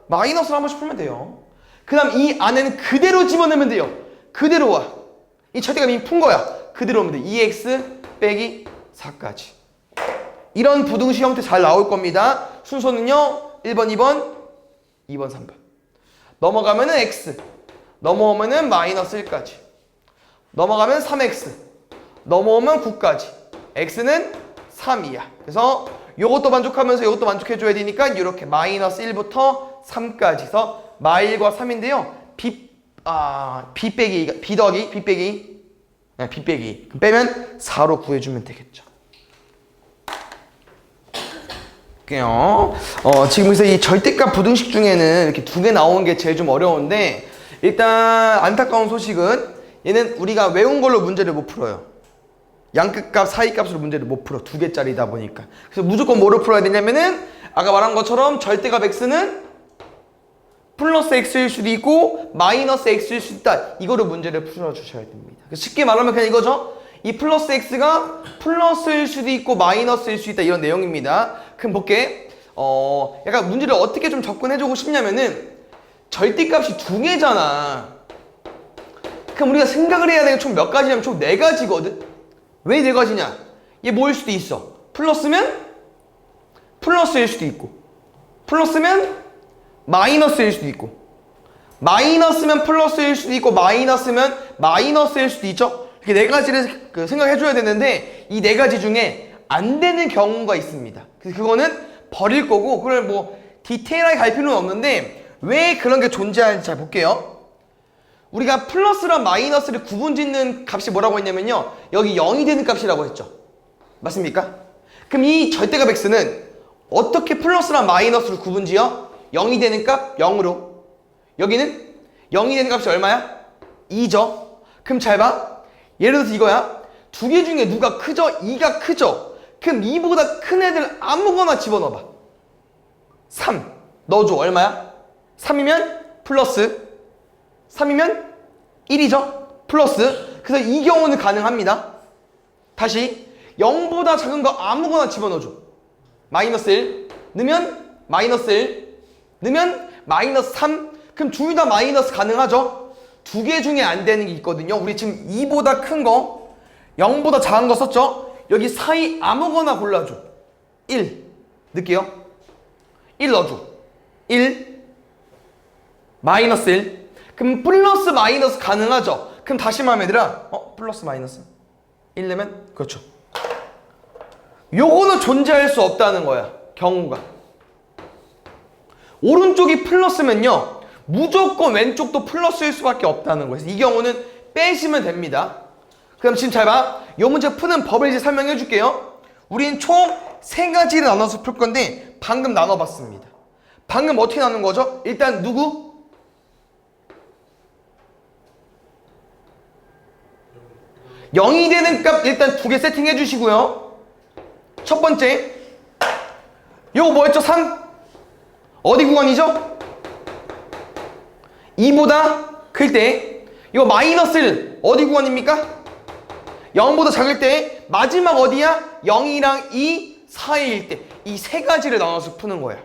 Speaker 1: 마이너스를 한 번씩 풀면 돼요. 그 다음 이 안에는 그대로 집어넣으면 돼요. 그대로 와. 이 절대값 이미 푼 거야. 그대로 오면 돼. 2x 빼기 4까지. 이런 부등식 형태 잘 나올 겁니다. 순서는요. 1번, 2번, 2번, 3번. 넘어가면은 x. 넘어오면은 마이너스 1까지. 넘어가면 3x. 넘어오면 9까지. x는 3이야. 그래서 요것도 만족하면서 요것도 만족해줘야 되니까 이렇게 마이너스 1부터 3까지서 마1과 3인데요. b 빼기 b 더하기 b 빼기 b 빼기 빼면 4로 구해주면 되겠죠. 볼게요. 지금 그래서 이 절대값 부등식 중에는 이렇게 두 개 나오는 게 제일 좀 어려운데 일단 안타까운 소식은 얘는 우리가 외운 걸로 문제를 못 풀어요. 양끝값, 사이값으로 문제를 못 풀어. 두 개짜리다 보니까. 그래서 무조건 뭐로 풀어야 되냐면은 아까 말한 것처럼 절대값 x는 플러스 x일 수도 있고 마이너스 x일 수도 있다. 이거로 문제를 풀어주셔야 됩니다. 쉽게 말하면 그냥 이거죠. 이 플러스 x가 플러스일 수도 있고 마이너스일 수 있다. 이런 내용입니다. 그럼 볼게. 약간 문제를 어떻게 좀 접근해주고 싶냐면은 절대값이 두 개잖아. 그럼 우리가 생각을 해야 되는 게 총 몇 가지냐면 총 4가지거든. 왜 4가지냐? 얘 뭐일 수도 있어. 플러스면 플러스일 수도 있고 플러스면 마이너스일 수도 있고 마이너스면 플러스일 수도 있고 마이너스면 마이너스일 수도 있죠. 이렇게 4가지를 생각해줘야 되는데 이 4가지 중에 안 되는 경우가 있습니다. 그래서 그거는 버릴 거고 그걸 뭐 디테일하게 갈 필요는 없는데 왜 그런 게 존재하는지 잘 볼게요. 우리가 플러스랑 마이너스를 구분짓는 값이 뭐라고 했냐면요. 여기 0이 되는 값이라고 했죠. 맞습니까? 그럼 이 절대값 x는 어떻게 플러스랑 마이너스를 구분지어? 0이 되는 값 0으로. 여기는 0이 되는 값이 얼마야? 2죠. 그럼 잘 봐. 예를 들어서 이거야. 두 개 중에 누가 크죠? 2가 크죠? 그럼 2보다 큰 애들 아무거나 집어넣어봐. 3 넣어줘. 얼마야? 3이면 플러스 3이면 1이죠? 플러스. 그래서 이 경우는 가능합니다. 다시 0보다 작은 거 아무거나 집어넣어줘. 마이너스 1 넣으면 마이너스 1 넣으면 마이너스 3. 그럼 둘 다 마이너스 가능하죠? 두 개 중에 안 되는 게 있거든요. 우리 지금 2보다 큰 거 0보다 작은 거 썼죠? 여기 사이 아무거나 골라줘. 1 넣을게요. 1 넣어줘. 1 마이너스 1. 그럼 플러스 마이너스 가능하죠? 그럼 다시 말하면 얘들아 플러스 마이너스 1 내면 그렇죠. 요거는 존재할 수 없다는 거야. 경우가 오른쪽이 플러스면요 무조건 왼쪽도 플러스일 수밖에 없다는 거예요. 이 경우는 빼시면 됩니다. 그럼 지금 잘 봐. 요 문제 푸는 법을 이제 설명해 줄게요. 우리는 총 3가지를 나눠서 풀 건데 방금 나눠봤습니다. 방금 어떻게 나눈 거죠? 일단 누구? 0이 되는 값 일단 2개 세팅해 주시고요. 첫 번째 요거 뭐였죠? 3? 어디 구간이죠? 2보다 클 때. 이거 마이너스 1 어디 구간입니까? 0보다 작을 때 마지막 어디야? 0이랑 2 사이일 때. 이 세 가지를 나눠서 푸는 거야.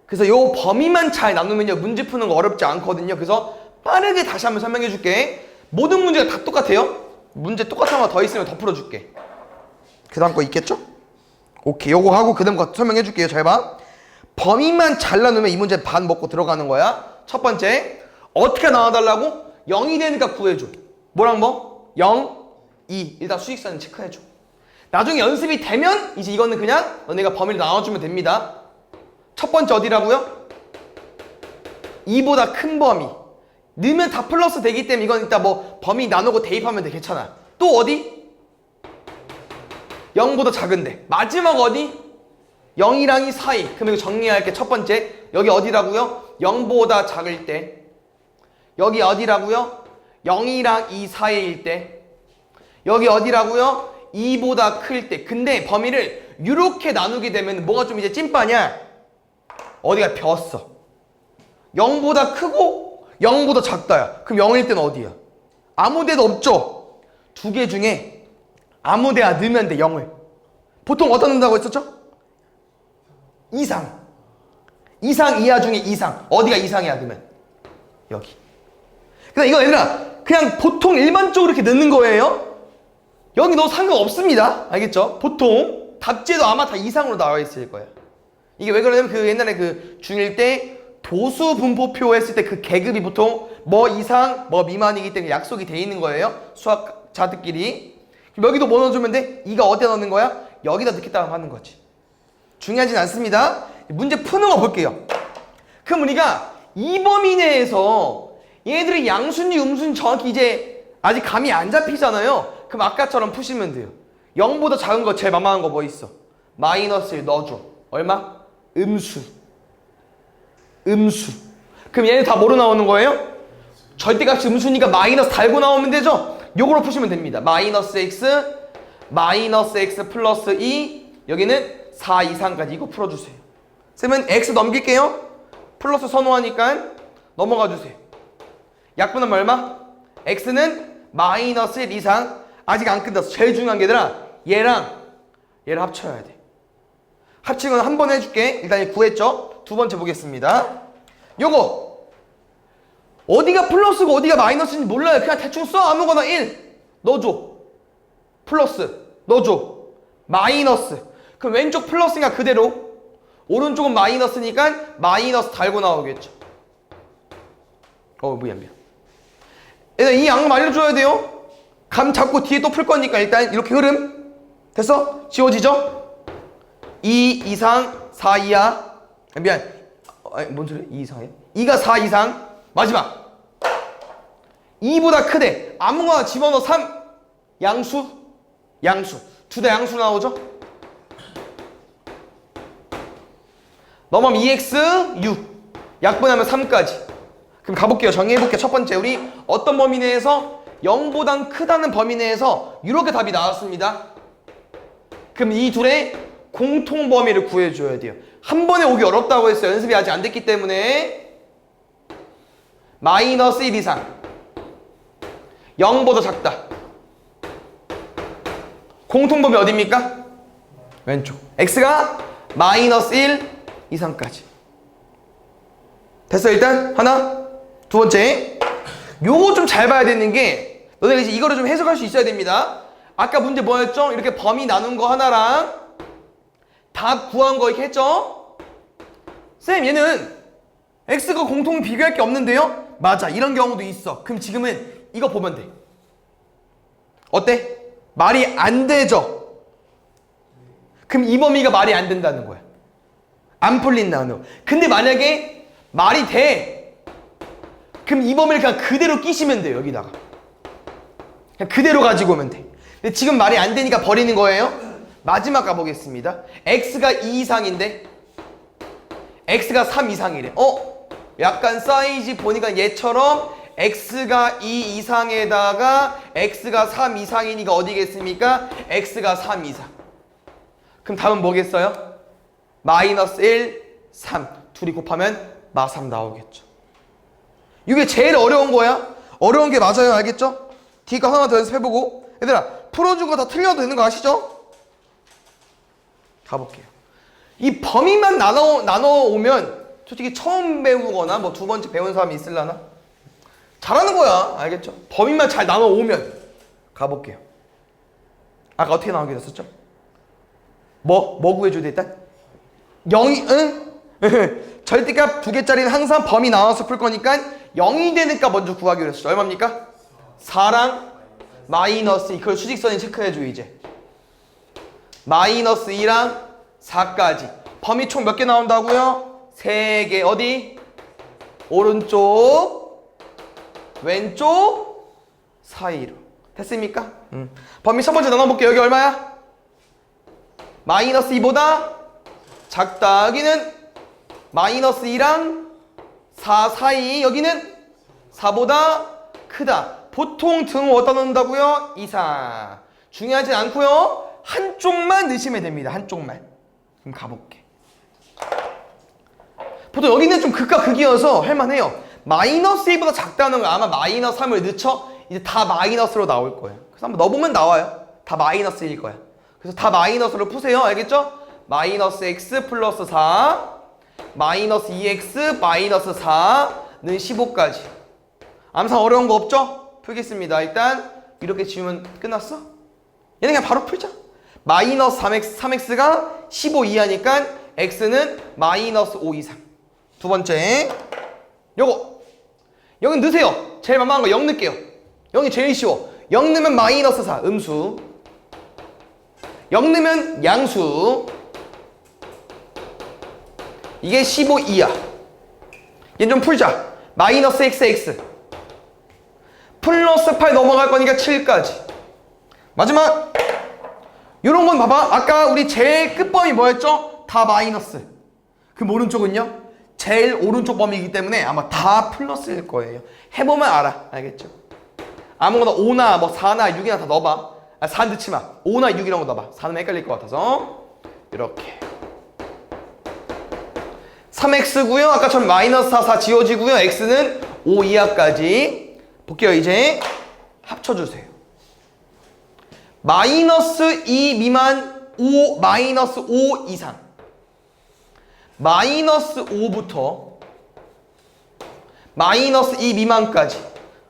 Speaker 1: 그래서 요 범위만 잘 나누면요 문제 푸는 거 어렵지 않거든요. 그래서 빠르게 다시 한번 설명해 줄게. 모든 문제가 다 똑같아요. 문제 똑같은 거 더 있으면 더 풀어줄게. 그 다음 거 있겠죠? 오케이, 요거 하고 그 다음 거 설명해 줄게요. 잘 봐. 범위만 잘 나누면 이 문제 반 먹고 들어가는 거야. 첫 번째, 어떻게 나눠달라고? 0이 되니까 구해줘. 뭐랑 뭐? 0, 2. 일단 수직선은 체크해줘. 나중에 연습이 되면 이제 이거는 그냥 너네가 범위를 나눠주면 됩니다. 첫 번째 어디라고요? 2보다 큰 범위. 넣으면 다 플러스 되기 때문에 이건 일단 뭐 범위 나누고 대입하면 돼. 괜찮아. 또 어디? 0보다 작은데. 마지막 어디? 0이랑 2 사이. 그럼 이거 정리할게. 첫 번째. 여기 어디라고요? 0보다 작을 때. 여기 어디라고요? 0이랑 2 사이일 때. 여기 어디라고요? 2보다 클 때. 근데 범위를 이렇게 나누게 되면 뭐가 좀 이제 찐빠냐? 어디가 벼었어. 0보다 크고 0보다 작다야. 그럼 0일 때는 어디야? 아무 데도 없죠? 두 개 중에 아무 데나 넣으면 돼. 0을. 보통 어디다 넣는다고 했었죠? 이상. 이상 이하 중에 이상. 어디가 이상이야 넣으면? 여기. 그래서 이거 얘들아 그냥 보통 일반적으로 이렇게 넣는 거예요. 여기 넣어도 상관없습니다. 알겠죠? 보통 답지에도 아마 다 이상으로 나와 있을 거예요. 이게 왜 그러냐면 그 옛날에 그 중1 때 도수 분포표 했을 때 그 계급이 보통 뭐 이상 뭐 미만이기 때문에 약속이 돼 있는 거예요. 수학자들끼리. 그럼 여기도 뭐 넣어주면 돼? 이가 어디다 넣는 거야? 여기다 넣겠다고 하는 거지. 중요하진 않습니다. 문제 푸는 거 볼게요. 그럼 우리가 이 범위 내에서 얘네들이 양수인지 음수인지 정확히 이제 아직 감이 안 잡히잖아요. 그럼 아까처럼 푸시면 돼요. 0보다 작은 거 제일 만만한 거 뭐 있어? 마이너스 1 넣어줘. 얼마? 음수. 음수. 그럼 얘네 다 뭐로 나오는 거예요? 절대값이 음수니까 마이너스 달고 나오면 되죠? 요거로 푸시면 됩니다. 마이너스 x 플러스 2 여기는 4 이상까지 이거 풀어주세요. 쌤은 x 넘길게요. 플러스 선호하니까 넘어가 주세요. 약분하면 얼마? x는 마이너스 1 이상. 아직 안 끝났어. 제일 중요한 게 얘들아 얘랑 얘를 합쳐야 돼. 합치는 건 한 번 해줄게. 일단 구했죠? 두 번째 보겠습니다. 요거 어디가 플러스고 어디가 마이너스인지 몰라요. 그냥 대충 써. 아무거나 1 넣어줘. 플러스 넣어줘. 마이너스. 그럼 왼쪽 플러스니까 그대로 오른쪽은 마이너스니까 마이너스 달고 나오겠죠. 미안. 일단 이 양 알려줘야 돼요. 감 잡고 뒤에 또 풀 거니까 일단 이렇게 흐름 됐어? 지워지죠? 2 이상 4 이하. 미안. 뭔 소리야? 2 이상이야? 2가 4 이상. 마지막 2보다 크대. 아무거나 집어넣어. 3 양수. 둘 다 양수 나오죠? 넘어가면 2x 6 약분하면 3까지. 그럼 가볼게요. 정리해볼게요. 첫 번째 우리 어떤 범위 내에서 0보단 크다는 범위 내에서 이렇게 답이 나왔습니다. 그럼 이 둘의 공통 범위를 구해줘야 돼요. 한 번에 오기 어렵다고 했어요. 연습이 아직 안 됐기 때문에. 마이너스 1 이상 0보다 작다. 공통 범위 어디입니까? 왼쪽. x가 마이너스 1 이상까지. 됐어. 일단 하나. 두 번째 요거 좀 잘 봐야 되는 게 너네가 이제 이거를 좀 해석할 수 있어야 됩니다. 아까 문제 뭐였죠? 이렇게 범위 나눈 거 하나랑 답 구한 거 이렇게 했죠? 쌤 얘는 x가 공통 비교할 게 없는데요? 맞아. 이런 경우도 있어. 그럼 지금은 이거 보면 돼. 어때? 말이 안 되죠? 그럼 이 범위가 말이 안 된다는 거야. 안 풀린다는 거. 근데 만약에 말이 돼. 그럼 이 범위를 그냥 그대로 끼시면 돼요. 여기다가. 그냥 그대로 가지고 오면 돼. 근데 지금 말이 안 되니까 버리는 거예요. 마지막 가보겠습니다. x가 2 이상인데 x가 3 이상이래. 약간 사이즈 보니까 얘처럼 x가 2 이상에다가 x가 3 이상이니까 어디겠습니까? x가 3 이상. 그럼 답은 뭐겠어요? 마이너스 1, 3 둘이 곱하면 마3 나오겠죠. 이게 제일 어려운 거야. 어려운 게 맞아요. 알겠죠? 뒤가 하나 더 연습해보고. 얘들아 풀어준 거 다 틀려도 되는 거 아시죠? 가볼게요. 이 범위만 나눠오면 솔직히 처음 배우거나 뭐 두 번째 배운 사람이 있을라나? 잘하는 거야. 알겠죠? 범위만 잘 나눠오면. 가볼게요. 아까 어떻게 나오게 됐었죠? 뭐 구해줘야 돼 일단? 0이 응? 절대값 두 개짜리는 항상 범위 나눠서 풀 거니까 0이 되는 값 먼저 구하기로 했었죠. 얼마입니까? 4랑 마이너스 2. 그걸 수직선이 체크해줘 이제. 마이너스 2랑 4까지. 범위 총 몇 개 나온다고요? 3개. 어디? 오른쪽, 왼쪽 사이로. 됐습니까? 범위 첫 번째 나눠볼게요. 여기 얼마야? 마이너스 2보다 작다. 여기는 마이너스 2랑 4 사이. 여기는 4보다 크다. 보통 등호 어디다 넣는다고요? 이상. 중요하진 않고요. 한쪽만 넣으시면 됩니다. 한쪽만. 그럼 가볼게. 보통 여기는 좀 극과 극이어서 할만해요. 마이너스 2보다 작다는 거 아마 마이너스 3을 넣죠? 이제 다 마이너스로 나올 거예요. 그래서 한번 넣어보면 나와요. 다 마이너스일 거야. 그래서 다 마이너스로 푸세요. 알겠죠? 마이너스 x 플러스 4 마이너스 2x 마이너스 4는 15까지. 암산 어려운 거 없죠? 풀겠습니다. 일단 이렇게 지우면 끝났어? 얘는 그냥 바로 풀자. 마이너스 3x가 15 이하니까 x는 마이너스 5 이상. 두 번째 요거 여기 넣으세요. 제일 만만한 거 0 넣을게요. 0이 제일 쉬워. 0 넣으면 마이너스 4 음수, 0 넣으면 양수. 이게 15 이하. 얘 좀 풀자. 마이너스 xx 플러스 8 넘어갈 거니까 7까지. 마지막 요런 건 봐봐. 아까 우리 제일 끝범위 뭐였죠? 다 마이너스. 그럼 오른쪽은요? 제일 오른쪽 범위이기 때문에 아마 다 플러스일 거예요. 해보면 알아. 알겠죠? 아무거나 5나 뭐 4나 6이나 다 넣어봐. 4 넣지 마. 5나 6 이런 거 넣어봐. 4는 헷갈릴 것 같아서. 이렇게 3x고요. 아까처럼 마이너스 4 지워지고요. x는 5 이하까지. 볼게요. 이제 합쳐주세요. 마이너스 2 미만 5 마이너스 5 이상. 마이너스 5부터 마이너스 2 미만까지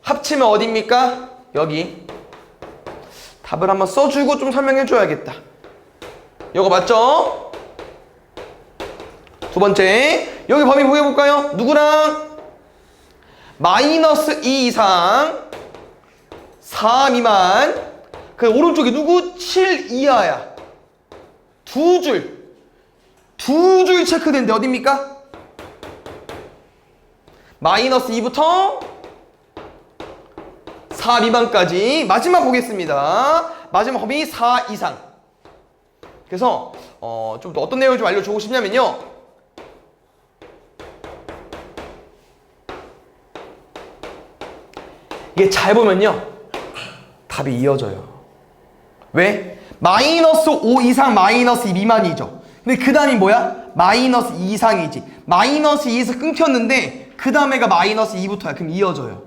Speaker 1: 합치면 어딥니까? 여기. 답을 한번 써주고 좀 설명해 줘야겠다. 이거 맞죠? 두 번째 여기 범위 보여볼까요? 누구랑? 마이너스 2 이상 4 미만. 그 오른쪽에 누구? 7 이하야. 두 줄 체크된데 어딥니까? 마이너스 2부터 4 미만까지. 마지막 보겠습니다. 마지막 범위 4 이상. 그래서 좀 더 어떤 내용을 좀 알려주고 싶냐면요, 이게 잘 보면요 답이 이어져요. 왜? 마이너스 5 이상 마이너스 2 미만이죠. 근데 그 다음이 뭐야? 마이너스 2 이상이지. 마이너스 2에서 끊겼는데 그 다음에가 마이너스 2부터야. 그럼 이어져요.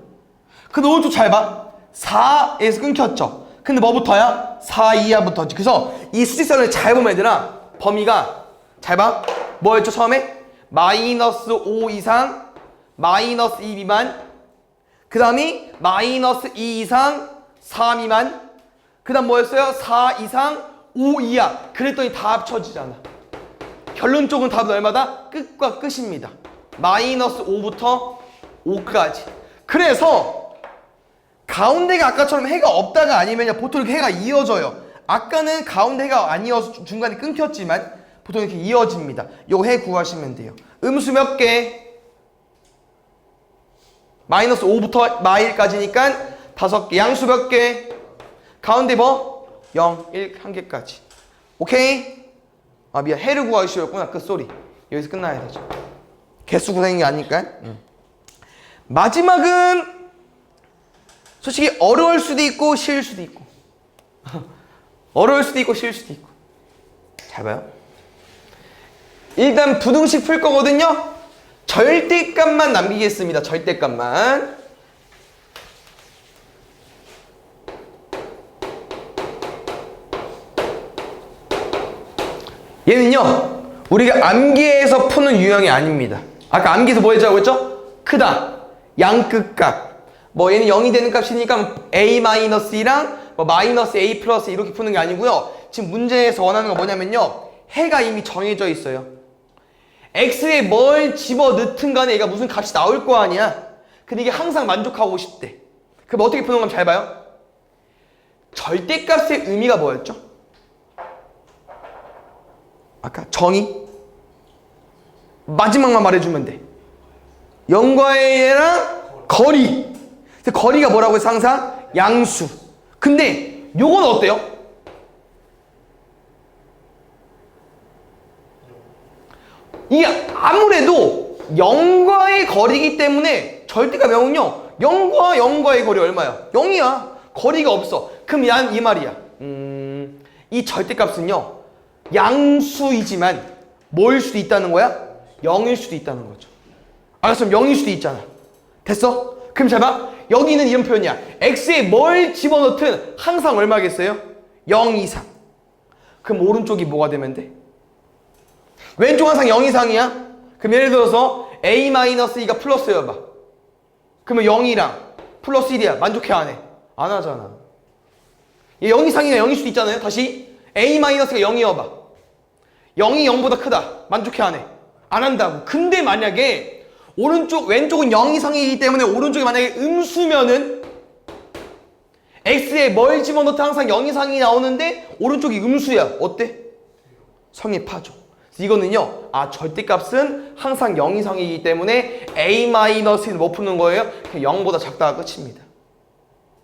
Speaker 1: 근데 오른쪽 잘 봐. 4에서 끊겼죠. 근데 뭐부터야? 4 이하부터지. 그래서 이 수직선을 잘 보면 얘들아 범위가 잘 봐. 뭐였죠 처음에? 마이너스 5 이상 마이너스 2 미만. 그 다음이 마이너스 2 이상 4 미만. 그 다음 뭐였어요? 4 이상 5 이하. 그랬더니 다 합쳐지잖아. 결론적으로 답은 얼마다? 끝과 끝입니다. 마이너스 5부터 5까지. 그래서 가운데가 아까처럼 해가 없다가 아니면 보통 이렇게 해가 이어져요. 아까는 가운데 해가 안 이어서 중간에 끊겼지만 보통 이렇게 이어집니다. 요 해 구하시면 돼요. 음수 몇 개? 마이너스 5부터 마일까지니까 5개. 양수 몇 개? 가운데 뭐? 0, 1, 1개까지. 오케이? 아 미안, 해를 구하시였구나. 끝소리. 여기서 끝나야 되죠. 개수 구하는 게 아니니까. 마지막은 솔직히 어려울 수도 있고 쉬울 수도 있고 어려울 수도 있고 쉬울 수도 있고. 잘 봐요. 일단 부등식 풀 거거든요. 절대값만 남기겠습니다. 절대값만. 얘는요, 우리가 암기해서 푸는 유형이 아닙니다. 아까 암기에서 뭐 했자고 했죠? 크다, 양끝값. 뭐 얘는 0이 되는 값이니까 a-2랑 뭐 마이너스 a 플러스 이렇게 푸는 게 아니고요. 지금 문제에서 원하는 건 뭐냐면요, 해가 이미 정해져 있어요. x에 뭘 집어넣든 간에 얘가 무슨 값이 나올 거 아니야. 근데 이게 항상 만족하고 싶대. 그럼 어떻게 푸는 건지 잘 봐요. 절대값의 의미가 뭐였죠? 아까 정의? 마지막만 말해주면 돼. 0과 a랑 거리. 거리가 뭐라고 해서 항상 양수. 근데 요건 어때요? 이게 아무래도 0과의 거리이기 때문에 절대값 0은요, 0과 0과의 거리 얼마야? 0이야. 거리가 없어. 그럼 이 말이야. 이 절대값은요, 양수이지만 뭐일 수도 있다는 거야? 0일 수도 있다는 거죠. 알았어? 0일 수도 있잖아. 됐어? 그럼 잘 봐. 여기는 이런 표현이야. x에 뭘 집어넣든 항상 얼마겠어요? 0 이상. 그럼 오른쪽이 뭐가 되면 돼? 왼쪽 항상 0 이상이야? 그럼 예를 들어서 a-2가 플러스여봐. 그러면 0이랑 플러스 1이야. 만족해 안 해? 안 하잖아. 얘 0 이상이나 0일 수도 있잖아요. 다시 a-가 0이어봐. 0이 0보다 크다. 만족해 안 해? 안 한다고. 근데 만약에 왼쪽은 0 이상이기 때문에 오른쪽이 만약에 음수면은 x에 뭘 집어넣든 항상 0 이상이 나오는데 오른쪽이 음수야. 어때? 성립하죠. 이거는요, 절대값은 항상 0 이상이기 때문에 a-는 못 푸는 거예요? 0보다 작다가 끝입니다.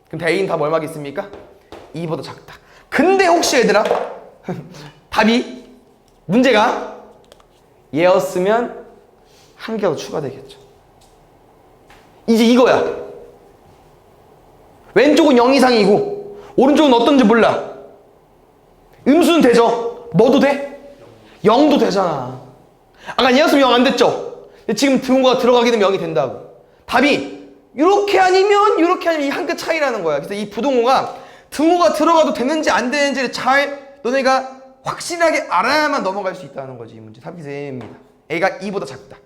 Speaker 1: 그럼 a는 답 얼마겠습니까? 2보다 작다. 근데 혹시 얘들아 답이 문제가 얘였으면 한 개가 더 추가되겠죠. 이제 이거야. 왼쪽은 0 이상이고 오른쪽은 어떤지 몰라. 음수는 되죠? 뭐도 돼? 0도 되잖아. 아까 얘였으면 0 안 됐죠? 근데 지금 등호가 들어가게 되면 0이 된다고. 답이 이렇게 아니면 이 한 끗 차이라는 거야. 그래서 이 부등호가 등호가 들어가도 되는지 안 되는지를 잘 너네가 확실하게 알아야만 넘어갈 수 있다는 거지. 이 문제 답이 A입니다. A가 2보다 작다.